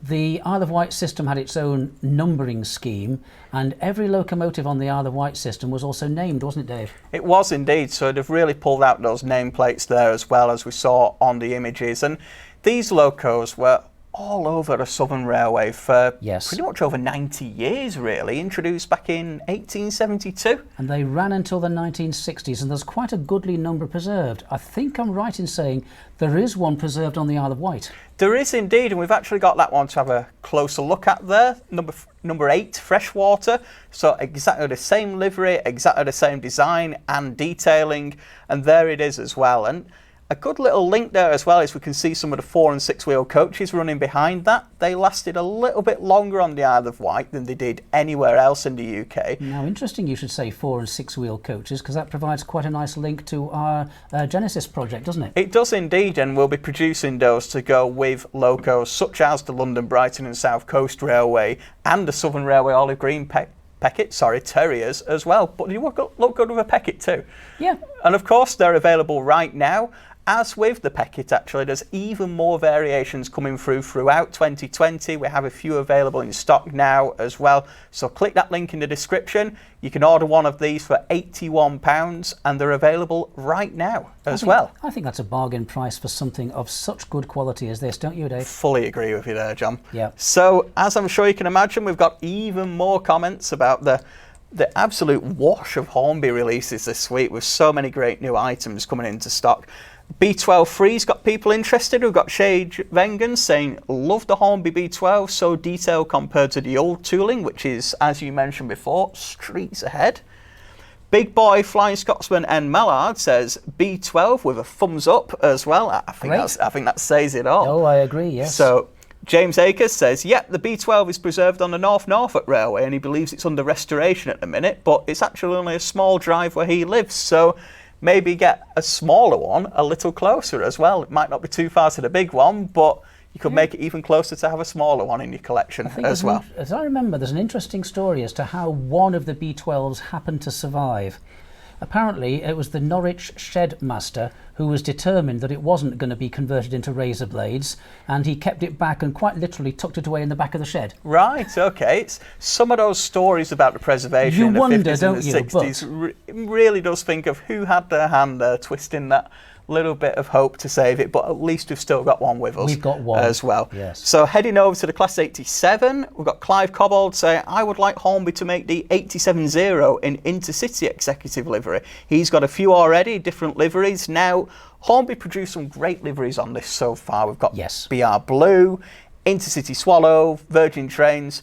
The Isle of Wight system had its own numbering scheme, and every locomotive on the Isle of Wight system was also named, wasn't it, Dave? It was indeed, so they've really pulled out those nameplates there as well, as we saw on the images. And these locos were all over the Southern Railway for pretty much over 90 years, really, introduced back in 1872. And they ran until the 1960s, and there's quite a goodly number preserved. I think I'm right in saying there is one preserved on the Isle of Wight. There is indeed, and we've actually got that one to have a closer look at there. Number 8, freshwater. So exactly the same livery, exactly the same design and detailing, and there it is as well. And a good little link there as well is we can see some of the 4 and 6 wheel coaches running behind that. They lasted a little bit longer on the Isle of Wight than they did anywhere else in the UK. Now, interesting you should say 4 and 6 wheel coaches, because that provides quite a nice link to our Genesis project, doesn't it? It does indeed, and we'll be producing those to go with locos such as the London, Brighton and South Coast Railway and the Southern Railway olive green Terriers as well. But you look good with a Peckett too. Yeah. And of course they're available right now. As with the Peckett, actually, there's even more variations coming throughout 2020. We have a few available in stock now as well. So click that link in the description. You can order one of these for £81 and they're available right now as well. I think that's a bargain price for something of such good quality as this, don't you, Dave? Fully agree with you there, John. Yeah. So, as I'm sure you can imagine, we've got even more comments about the absolute wash of Hornby releases this week with so many great new items coming into stock. B12 Free's got people interested. We've got Shay Vengan saying, love the Hornby B12, so detailed compared to the old tooling, which is, as you mentioned before, streets ahead. Big Boy Flying Scotsman and Mallard says B12 with a thumbs up as well. I think that says it all. Oh, I agree, yes. So James Akers says, yep, the B12 is preserved on the North Norfolk Railway and he believes it's under restoration at the minute, but it's actually only a small drive where he lives, so maybe get a smaller one a little closer as well. It might not be too far to the big one, but you could make it even closer to have a smaller one in your collection as well. As I remember, there's an interesting story as to how one of the B12s happened to survive. Apparently, it was the Norwich shed master who was determined that it wasn't going to be converted into razor blades, and he kept it back and quite literally tucked it away in the back of the shed. Right, okay. It's some of those stories about the preservation in the 50s and the 60s really does think of who had their hand there twisting that little bit of hope to save it, but at least we've still got one with us. We've got one as well. Yes. So heading over to the Class 87, we've got Clive Cobbold saying, I would like Hornby to make the 87-0 in Intercity executive livery. He's got a few already, different liveries. Now, Hornby produced some great liveries on this so far. We've got BR Blue, Intercity Swallow, Virgin Trains.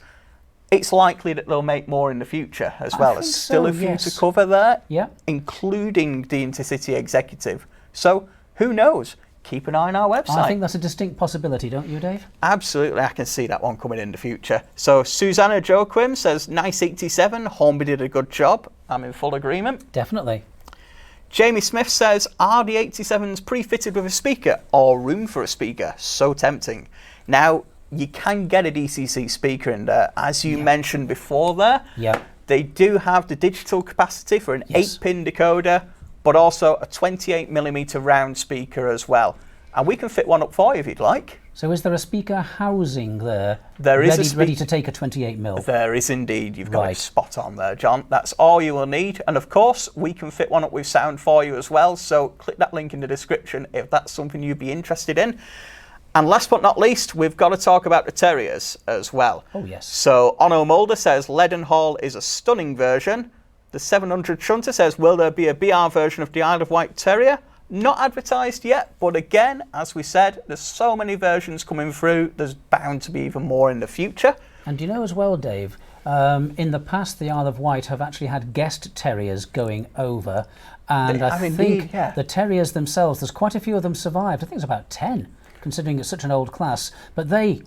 It's likely that they'll make more in the future as well. There's still a few to cover there, including the Intercity executive. So, who knows? Keep an eye on our website. I think that's a distinct possibility, don't you, Dave? Absolutely, I can see that one coming in the future. So, Susanna Joaquim says, nice 87, Hornby did a good job. I'm in full agreement. Definitely. Jamie Smith says, are the 87s pre-fitted with a speaker or room for a speaker? So tempting. Now, you can get a DCC speaker in there, as you mentioned before there. Yeah. They do have the digital capacity for an 8-pin decoder, but also a 28mm round speaker as well. And we can fit one up for you if you'd like. So is there a speaker housing there? There is ready to take a 28mm? There is indeed. You've got it spot on there, John. That's all you will need. And of course, we can fit one up with sound for you as well. So click that link in the description if that's something you'd be interested in. And last but not least, we've got to talk about the Terriers as well. Oh, yes. So Onno Mulder says Leadenhall is a stunning version. The 700 Shunter says, will there be a BR version of the Isle of Wight Terrier? Not advertised yet, but again, as we said, there's so many versions coming through, there's bound to be even more in the future. And you know as well, Dave, in the past the Isle of Wight have actually had guest terriers going over, and I think the terriers themselves, there's quite a few of them survived. I think it's about 10, considering it's such an old class, but they,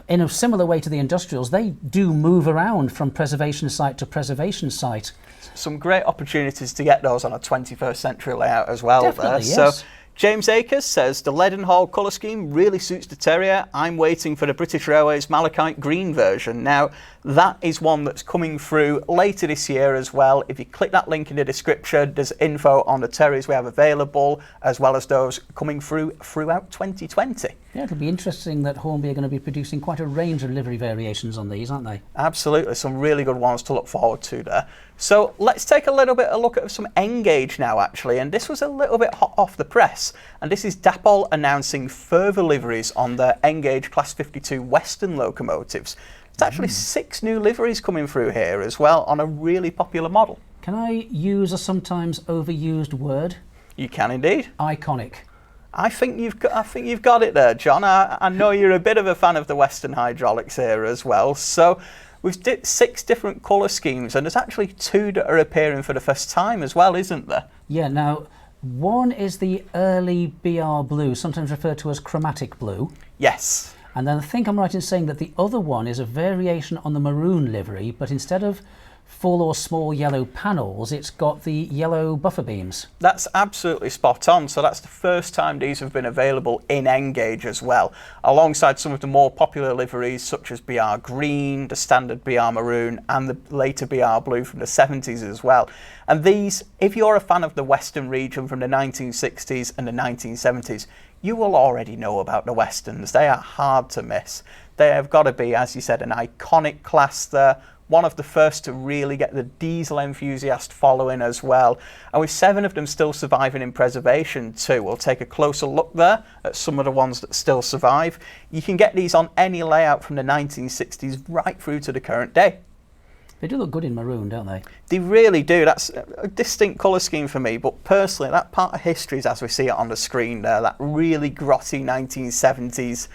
in a similar way to the industrials, they do move around from preservation site to preservation site. Some great opportunities to get those on a 21st century layout as well. Definitely, there. yes. So James Akers says the Leadenhall colour scheme really suits the Terrier. I'm waiting for the British Railways Malachite Green version. Now, that is one that's coming through later this year as well. If you click that link in the description, there's info on the Terriers we have available, as well as those coming through throughout 2020. Yeah, it'll be interesting that Hornby are going to be producing quite a range of livery variations on these, aren't they? Absolutely, some really good ones to look forward to there. So let's take a little bit of a look at some N-Gage now, actually, and this was a little bit hot off the press, and this is Dapol announcing further liveries on their N-Gage Class 52 Western locomotives. There's actually 6 new liveries coming through here as well on a really popular model. Can I use a sometimes overused word? You can indeed. Iconic. I think you've got it there, John. I know you're a bit of a fan of the Western hydraulics here as well. So we've did 6 different colour schemes, and there's actually 2 that are appearing for the first time as well, isn't there? Yeah, now one is the early BR blue, sometimes referred to as chromatic blue. Yes. And then I think I'm right in saying that the other one is a variation on the maroon livery, but instead of full or small yellow panels, it's got the yellow buffer beams. That's absolutely spot on. So that's the first time these have been available in N-Gage as well, alongside some of the more popular liveries such as BR Green, the standard BR Maroon, and the later BR Blue from the 70s as well. And these, if you're a fan of the Western region from the 1960s and the 1970s, you will already know about the Westerns. They are hard to miss. They have got to be, as you said, an iconic class there. One of the first to really get the diesel enthusiast following as well. And with 7 of them still surviving in preservation too, we'll take a closer look there at some of the ones that still survive. You can get these on any layout from the 1960s right through to the current day. They do look good in maroon, don't they? They really do. That's a distinct colour scheme for me, but personally that part of history is as we see it on the screen there, that really grotty 1970s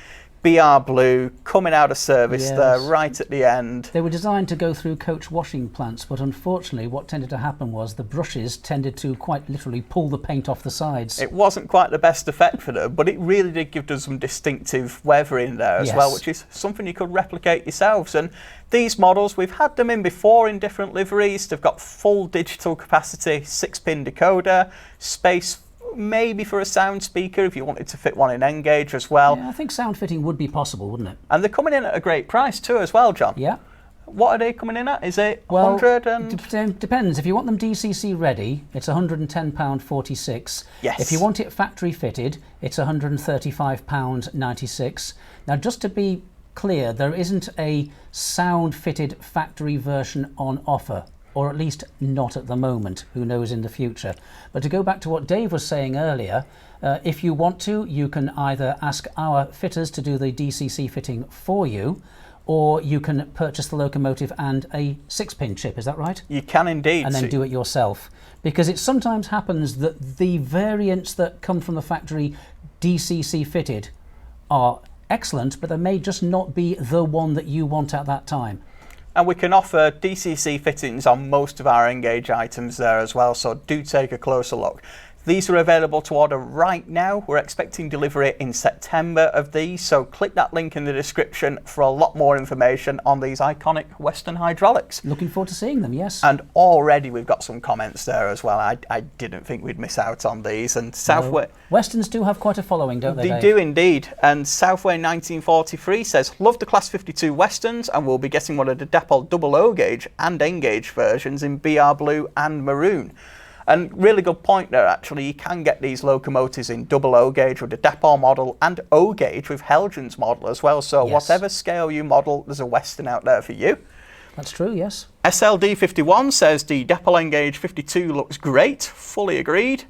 BR Blue coming out of service there right at the end. They were designed to go through coach washing plants, but unfortunately what tended to happen was the brushes tended to quite literally pull the paint off the sides. It wasn't quite the best effect for them, but it really did give them some distinctive weathering there as well, which is something you could replicate yourselves. And these models, we've had them in before in different liveries. They've got full digital capacity, 6-pin decoder, space maybe for a sound speaker if you wanted to fit one in N-Gage as well. Yeah, I think sound fitting would be possible, wouldn't it? And they're coming in at a great price too as well, John. Yeah. What are they coming in at? Is it 100 and... depends. If you want them DCC ready, it's £110.46. Yes. If you want it factory fitted, it's £135.96. Now, just to be clear, there isn't a sound fitted factory version on offer, or at least not at the moment. Who knows in the future? But to go back to what Dave was saying earlier, if you want to, you can either ask our fitters to do the DCC fitting for you, or you can purchase the locomotive and a 6-pin chip, is that right? You can indeed. And then do it yourself. Because it sometimes happens that the variants that come from the factory DCC fitted are excellent, but they may just not be the one that you want at that time. And we can offer DCC fittings on most of our N-Gage items there as well, so do take a closer look. These are available to order right now. We're expecting delivery in September of these, so click that link in the description for a lot more information on these iconic Western hydraulics. Looking forward to seeing them, yes. And already we've got some comments there as well. I didn't think we'd miss out on these. And Southway... Westerns do have quite a following, don't they? They do indeed. And Southway 1943 says, love the Class 52 Westerns, and we'll be getting one of the Dapol double O gauge and N-Gage versions in BR Blue and Maroon. And really good point there, actually. You can get these locomotives in double O gauge with the Depot model and O gauge with Helgen's model as well. So whatever scale you model, there's a Western out there for you. That's true, yes. SLD51 says the Depot gauge 52 looks great. Fully agreed.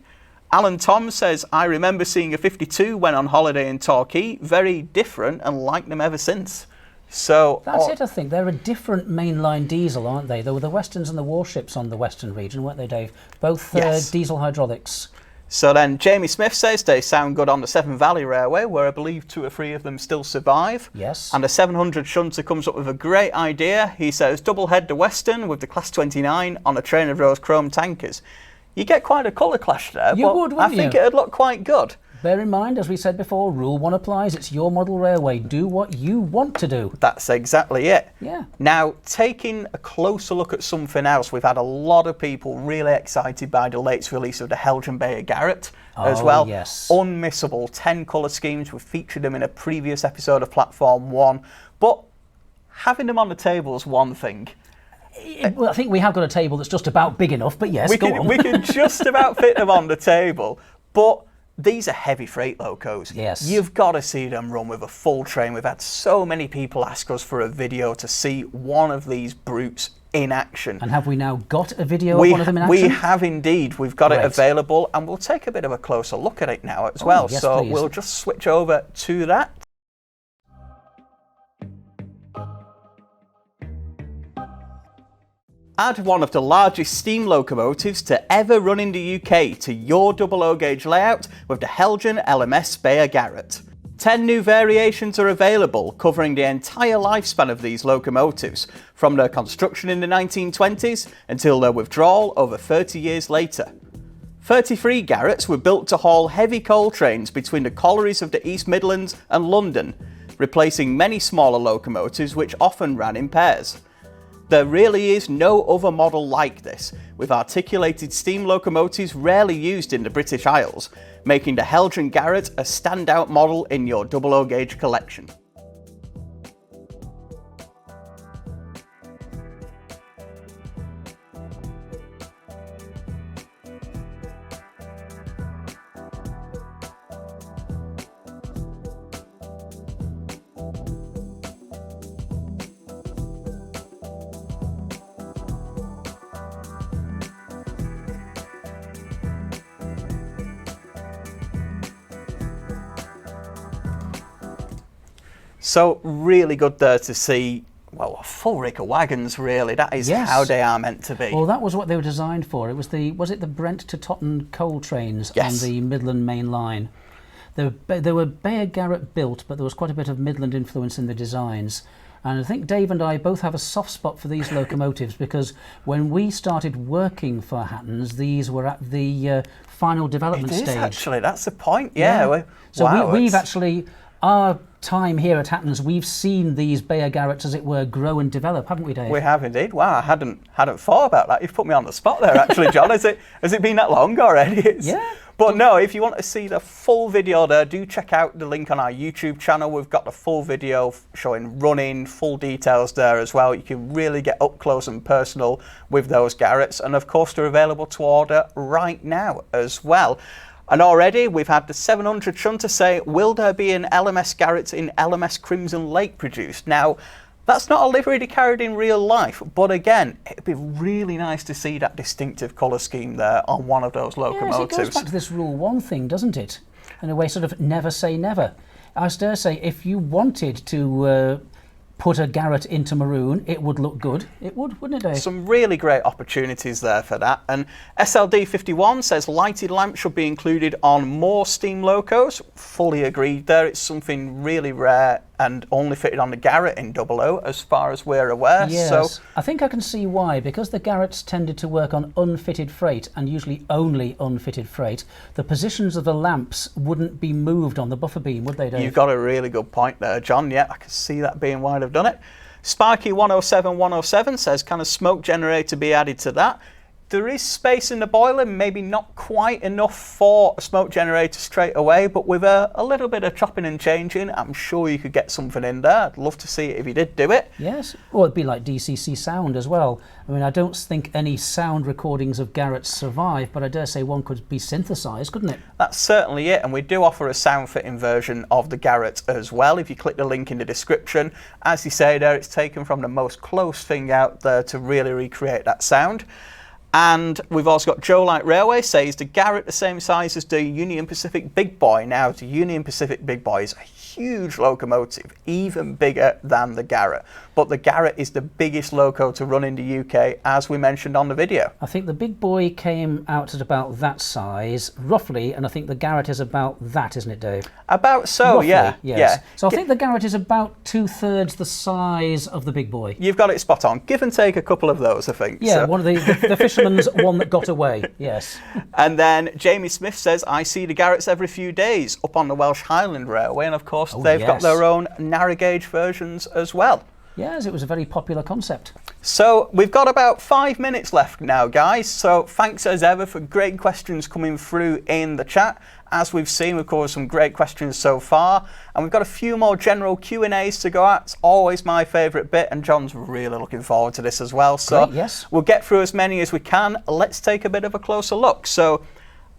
Alan Tom says, I remember seeing a 52 when on holiday in Torquay. Very different and liked them ever since. So that's it, I think. They're a different mainline diesel, aren't they? There were the Westerns and the warships on the Western region, weren't they, Dave? Both diesel hydraulics. So then Jamie Smith says they sound good on the Severn Valley Railway, where I believe 2 or 3 of them still survive. Yes. And a 700 shunter comes up with a great idea. He says, double head the Western with the Class 29 on a train of those chrome tankers. You get quite a colour clash there, you would, I think it'd look quite good. Bear in mind, as we said before, Rule 1 applies. It's your model railway. Do what you want to do. That's exactly it. Yeah. Now, taking a closer look at something else, we've had a lot of people really excited by the latest release of the Helgen Beyer-Garratt as well. Yes. Unmissable 10 colour schemes. We've featured them in a previous episode of Platform 1. But having them on the table is one thing. Well, I think we have got a table that's just about big enough, but yes, we can just about fit them on the table. But these are heavy freight locos. Yes. You've got to see them run with a full train. We've had so many people ask us for a video to see one of these brutes in action. And have we now got a video of one of them in action? We have indeed. We've got it available, and we'll take a bit of a closer look at it now as well. Yes, so please. We'll just switch over to that. Add one of the largest steam locomotives to ever run in the UK to your double O gauge layout with the Helgen LMS Beyer-Garratt. 10 new variations are available, covering the entire lifespan of these locomotives, from their construction in the 1920s until their withdrawal over 30 years later. 33 Garratts were built to haul heavy coal trains between the collieries of the East Midlands and London, replacing many smaller locomotives which often ran in pairs. There really is no other model like this, with articulated steam locomotives rarely used in the British Isles, making the Helgen Garratt a standout model in your double O gauge collection. So really good there to see, well, a full rig of wagons really. That is how they are meant to be. Well, that was what they were designed for. It was it the Brent to Totton coal trains on the Midland Main Line? They were Beyer-Garratt built, but there was quite a bit of Midland influence in the designs. And I think Dave and I both have a soft spot for these locomotives because when we started working for Hattons, these were at the final development stage. Actually, that's the point. Yeah. So we've actually, our time here at Hattons, we've seen these Beyer-Garratts, as it were, grow and develop, haven't we, Dave? We have indeed. Wow, I hadn't thought about that. You've put me on the spot there, actually, John. Has it been that long already? Yeah. But no, if you want to see the full video there, do check out the link on our YouTube channel. We've got the full video showing running, full details there as well. You can really get up close and personal with those Garratts. And of course, they're available to order right now as well. And already we've had the 700 shunter say, will there be an LMS Garratt in LMS Crimson Lake produced? Now, that's not a livery they carried in real life, but again, it'd be really nice to see that distinctive colour scheme there on one of those locomotives. Yes, it goes back to this Rule 1 thing, doesn't it? In a way, sort of never say never. I dare say, if you wanted to put a Garratt into maroon, it would look good. It would, wouldn't it, Dave? Some really great opportunities there for that. And SLD51 says lighted lamps should be included on more steam locos. Fully agreed there. It's something really rare and only fitted on the Garratt in 00 as far as we're aware. Yes, so I think I can see why. Because the Garratts tended to work on unfitted freight, and usually only unfitted freight, the positions of the lamps wouldn't be moved on the buffer beam, would they, Dave? You've got a really good point there, John. Yeah, I can see that being why they've done it. Sparky 107 says, can a smoke generator be added to that? There is space in the boiler, maybe not quite enough for a smoke generator straight away, but with a little bit of chopping and changing, I'm sure you could get something in there. I'd love to see it if you did do it. Yes, or it'd be like DCC sound as well. I mean, I don't think any sound recordings of Garratt survive, but I dare say one could be synthesised, couldn't it? That's certainly it, and we do offer a sound fitting version of the Garratt as well. If you click the link in the description, as you say there, it's taken from the most close thing out there to really recreate that sound. And we've also got Joe Light Railway says the Garratt the same size as the Union Pacific Big Boy. Now, the Union Pacific Big Boy is a huge locomotive, even bigger than the Garratt. But the Garratt is the biggest loco to run in the UK, as we mentioned on the video. I think the Big Boy came out at about that size, roughly, and I think the Garratt is about that, isn't it, Dave? About so, Roughly, yeah. yes. Yeah. So I think the Garratt is about 2/3 the size of the Big Boy. You've got it spot on. Give and take a couple of those, I think. Yeah, So. one of the fisherman's one that got away, yes. And then Jamie Smith says, I see the Garratts every few days up on the Welsh Highland Railway, and of course they've got yes. their own narrow gauge versions as well. Yes, it was a very popular concept. So we've got about 5 minutes left now, guys. So thanks as ever for great questions coming through in the chat. As we've seen, we've covered some great questions so far, and we've got a few more general Q&As to go at. It's always my favourite bit, and John's really looking forward to this as well. So Great, yes. We'll get through as many as we can. Let's take a bit of a closer look. So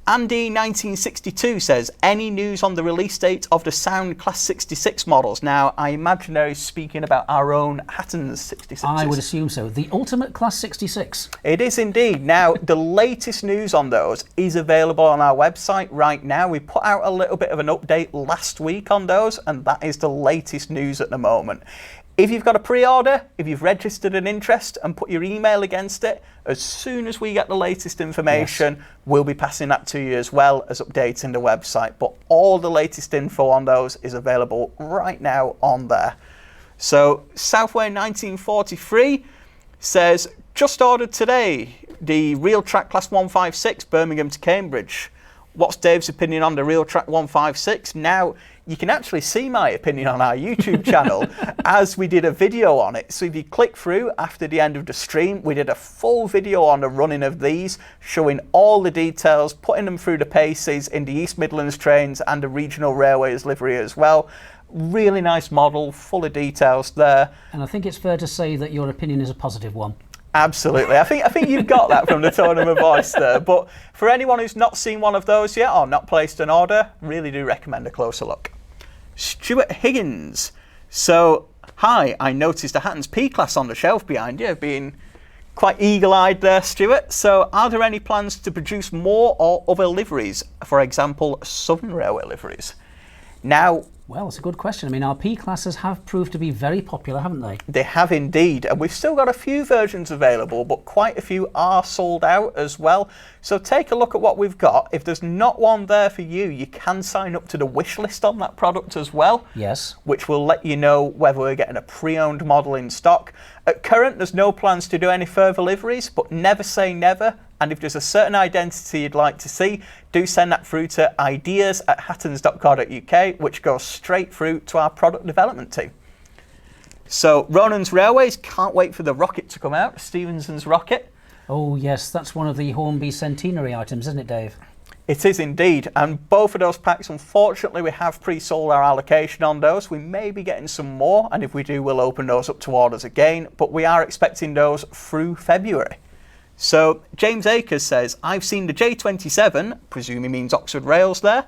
Andy1962 says, any news on the release date of the Sound Class 66 models? Now, I imagine they're speaking about our own Hattons 66. I would assume so. The Ultimate Class 66. It is indeed. Now, the latest news on those is available on our website right now. We put out a little bit of an update last week on those, and that is the latest news at the moment. If you've got a pre-order, if you've registered an interest and put your email against it, as soon as we get the latest information, we'll be passing that to you as well as updating the website. But all the latest info on those is available right now on there. So Southway 1943 says, just ordered today the Real Track Class 156 Birmingham to Cambridge. What's Dave's opinion on the Real Track 156? Now, you can actually see my opinion on our YouTube channel as we did a video on it. So if you click through after the end of the stream, we did a full video on the running of these, showing all the details, putting them through the paces in the East Midlands trains and the Regional Railways livery as well. Really nice model, full of details there. And I think it's fair to say that your opinion is a positive one. Absolutely. I think you've got that from the tone of my voice there. But for anyone who's not seen one of those yet or not placed an order, really do recommend a closer look. Stuart Higgins. So, hi, I noticed a Hattons P-Class on the shelf behind you, being quite eagle-eyed there, Stuart. So, are there any plans to produce more or other liveries? For example, Southern Railway liveries? Now, well, it's a good question. I mean, our P-classes have proved to be very popular, haven't they? They have indeed, and we've still got a few versions available, but quite a few are sold out as well. So take a look at what we've got. If there's not one there for you, you can sign up to the wish list on that product as well. Yes. Which will let you know whether we're getting a pre-owned model in stock. At current, there's no plans to do any further liveries, but never say never. And if there's a certain identity you'd like to see, do send that through to ideas@hattons.co.uk, which goes straight through to our product development team. So Ronan's Railways, can't wait for the rocket to come out, Stevenson's rocket. Oh yes, that's one of the Hornby centenary items, isn't it, Dave? It is indeed, and both of those packs, unfortunately, we have pre-sold our allocation on those. We may be getting some more, and if we do, we'll open those up to orders again, but we are expecting those through February. So James Akers says, I've seen the J27, presume he means Oxford Rails there,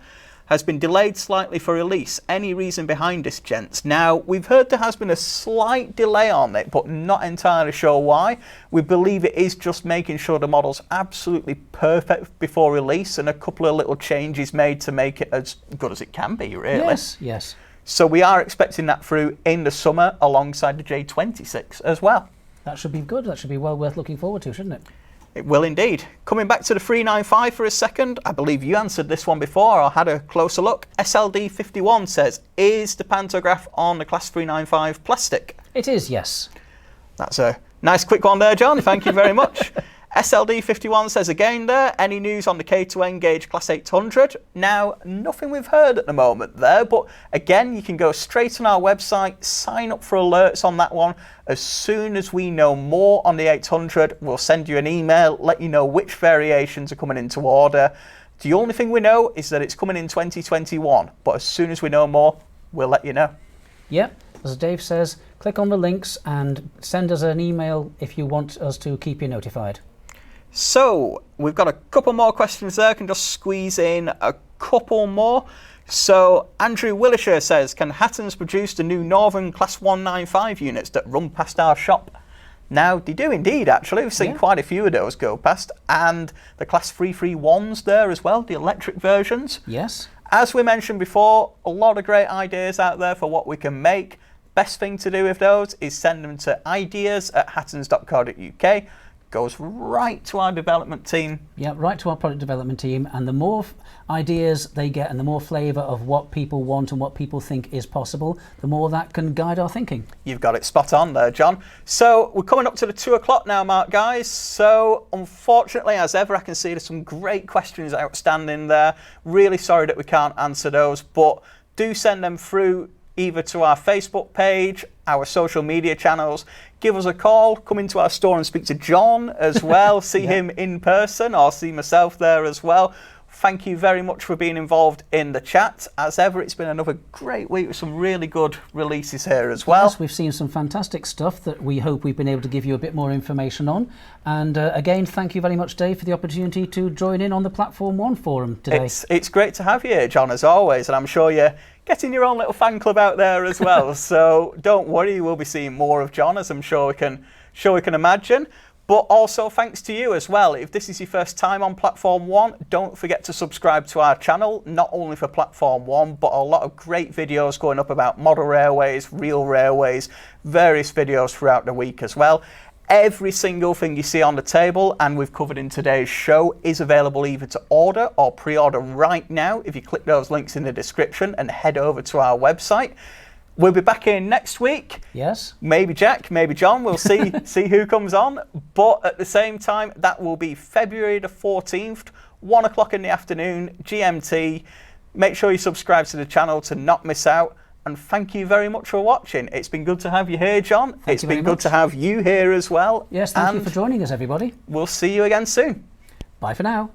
has been delayed slightly for release. Any reason behind this, gents? Now, we've heard there has been a slight delay on it, but not entirely sure why. We believe it is just making sure the model's absolutely perfect before release and a couple of little changes made to make it as good as it can be, really. Yes, yes. So we are expecting that through in the summer alongside the J26 as well. That should be good. That should be well worth looking forward to, shouldn't it? It will indeed. Coming back to the 395 for a second, I believe you answered this one before or had a closer look. SLD51 says, is the pantograph on the Class 395 plastic? It is, yes. That's a nice quick one there, John. Thank you very much. SLD51 says again there, any news on the K2N gauge Class 800? Now, nothing we've heard at the moment there, but again, you can go straight on our website, sign up for alerts on that one. As soon as we know more on the 800, we'll send you an email, let you know which variations are coming into order. The only thing we know is that it's coming in 2021, but as soon as we know more, we'll let you know. Yep, as Dave says, click on the links and send us an email if you want us to keep you notified. So, we've got a couple more questions there. I can just squeeze in a couple more. So, Andrew Willisher says, can Hattons produce the new Northern Class 195 units that run past our shop? Now, they do indeed, actually. We've seen quite a few of those go past. And the Class 331s there as well, the electric versions. Yes. As we mentioned before, a lot of great ideas out there for what we can make. Best thing to do with those is send them to ideas@hattons.co.uk. Goes right to our development team. Yeah, right to our product development team. And the more ideas they get and the more flavour of what people want and what people think is possible, the more that can guide our thinking. You've got it spot on there, John. So we're coming up to the 2 o'clock now, Mark, guys. So unfortunately, as ever, I can see there's some great questions outstanding there. Really sorry that we can't answer those, but do send them through either to our Facebook page, our social media channels. Give us a call, come into our store and speak to John as well, see him in person or see myself there as well. Thank you very much for being involved in the chat. As ever, it's been another great week with some really good releases here as well. Yes, we've seen some fantastic stuff that we hope we've been able to give you a bit more information on. And again, thank you very much, Dave, for the opportunity to join in on the Platform 1 forum today. It's great to have you here, John, as always, and I'm sure you're getting your own little fan club out there as well. So don't worry, we'll be seeing more of John, as I'm sure we can imagine. But also thanks to you as well. If this is your first time on Platform 1, don't forget to subscribe to our channel, not only for Platform 1, but a lot of great videos going up about model railways, real railways, various videos throughout the week as well. Every single thing you see on the table and we've covered in today's show is available either to order or pre-order right now if you click those links in the description and head over to our website. We'll be back in next week. Yes. Maybe Jack, maybe John. We'll see who comes on. But at the same time, that will be February the 14th, 1 o'clock in the afternoon, GMT. Make sure you subscribe to the channel to not miss out. And thank you very much for watching. It's been good to have you here, John. It's been good to have you here as well. Yes, thank you for joining us, everybody. We'll see you again soon. Bye for now.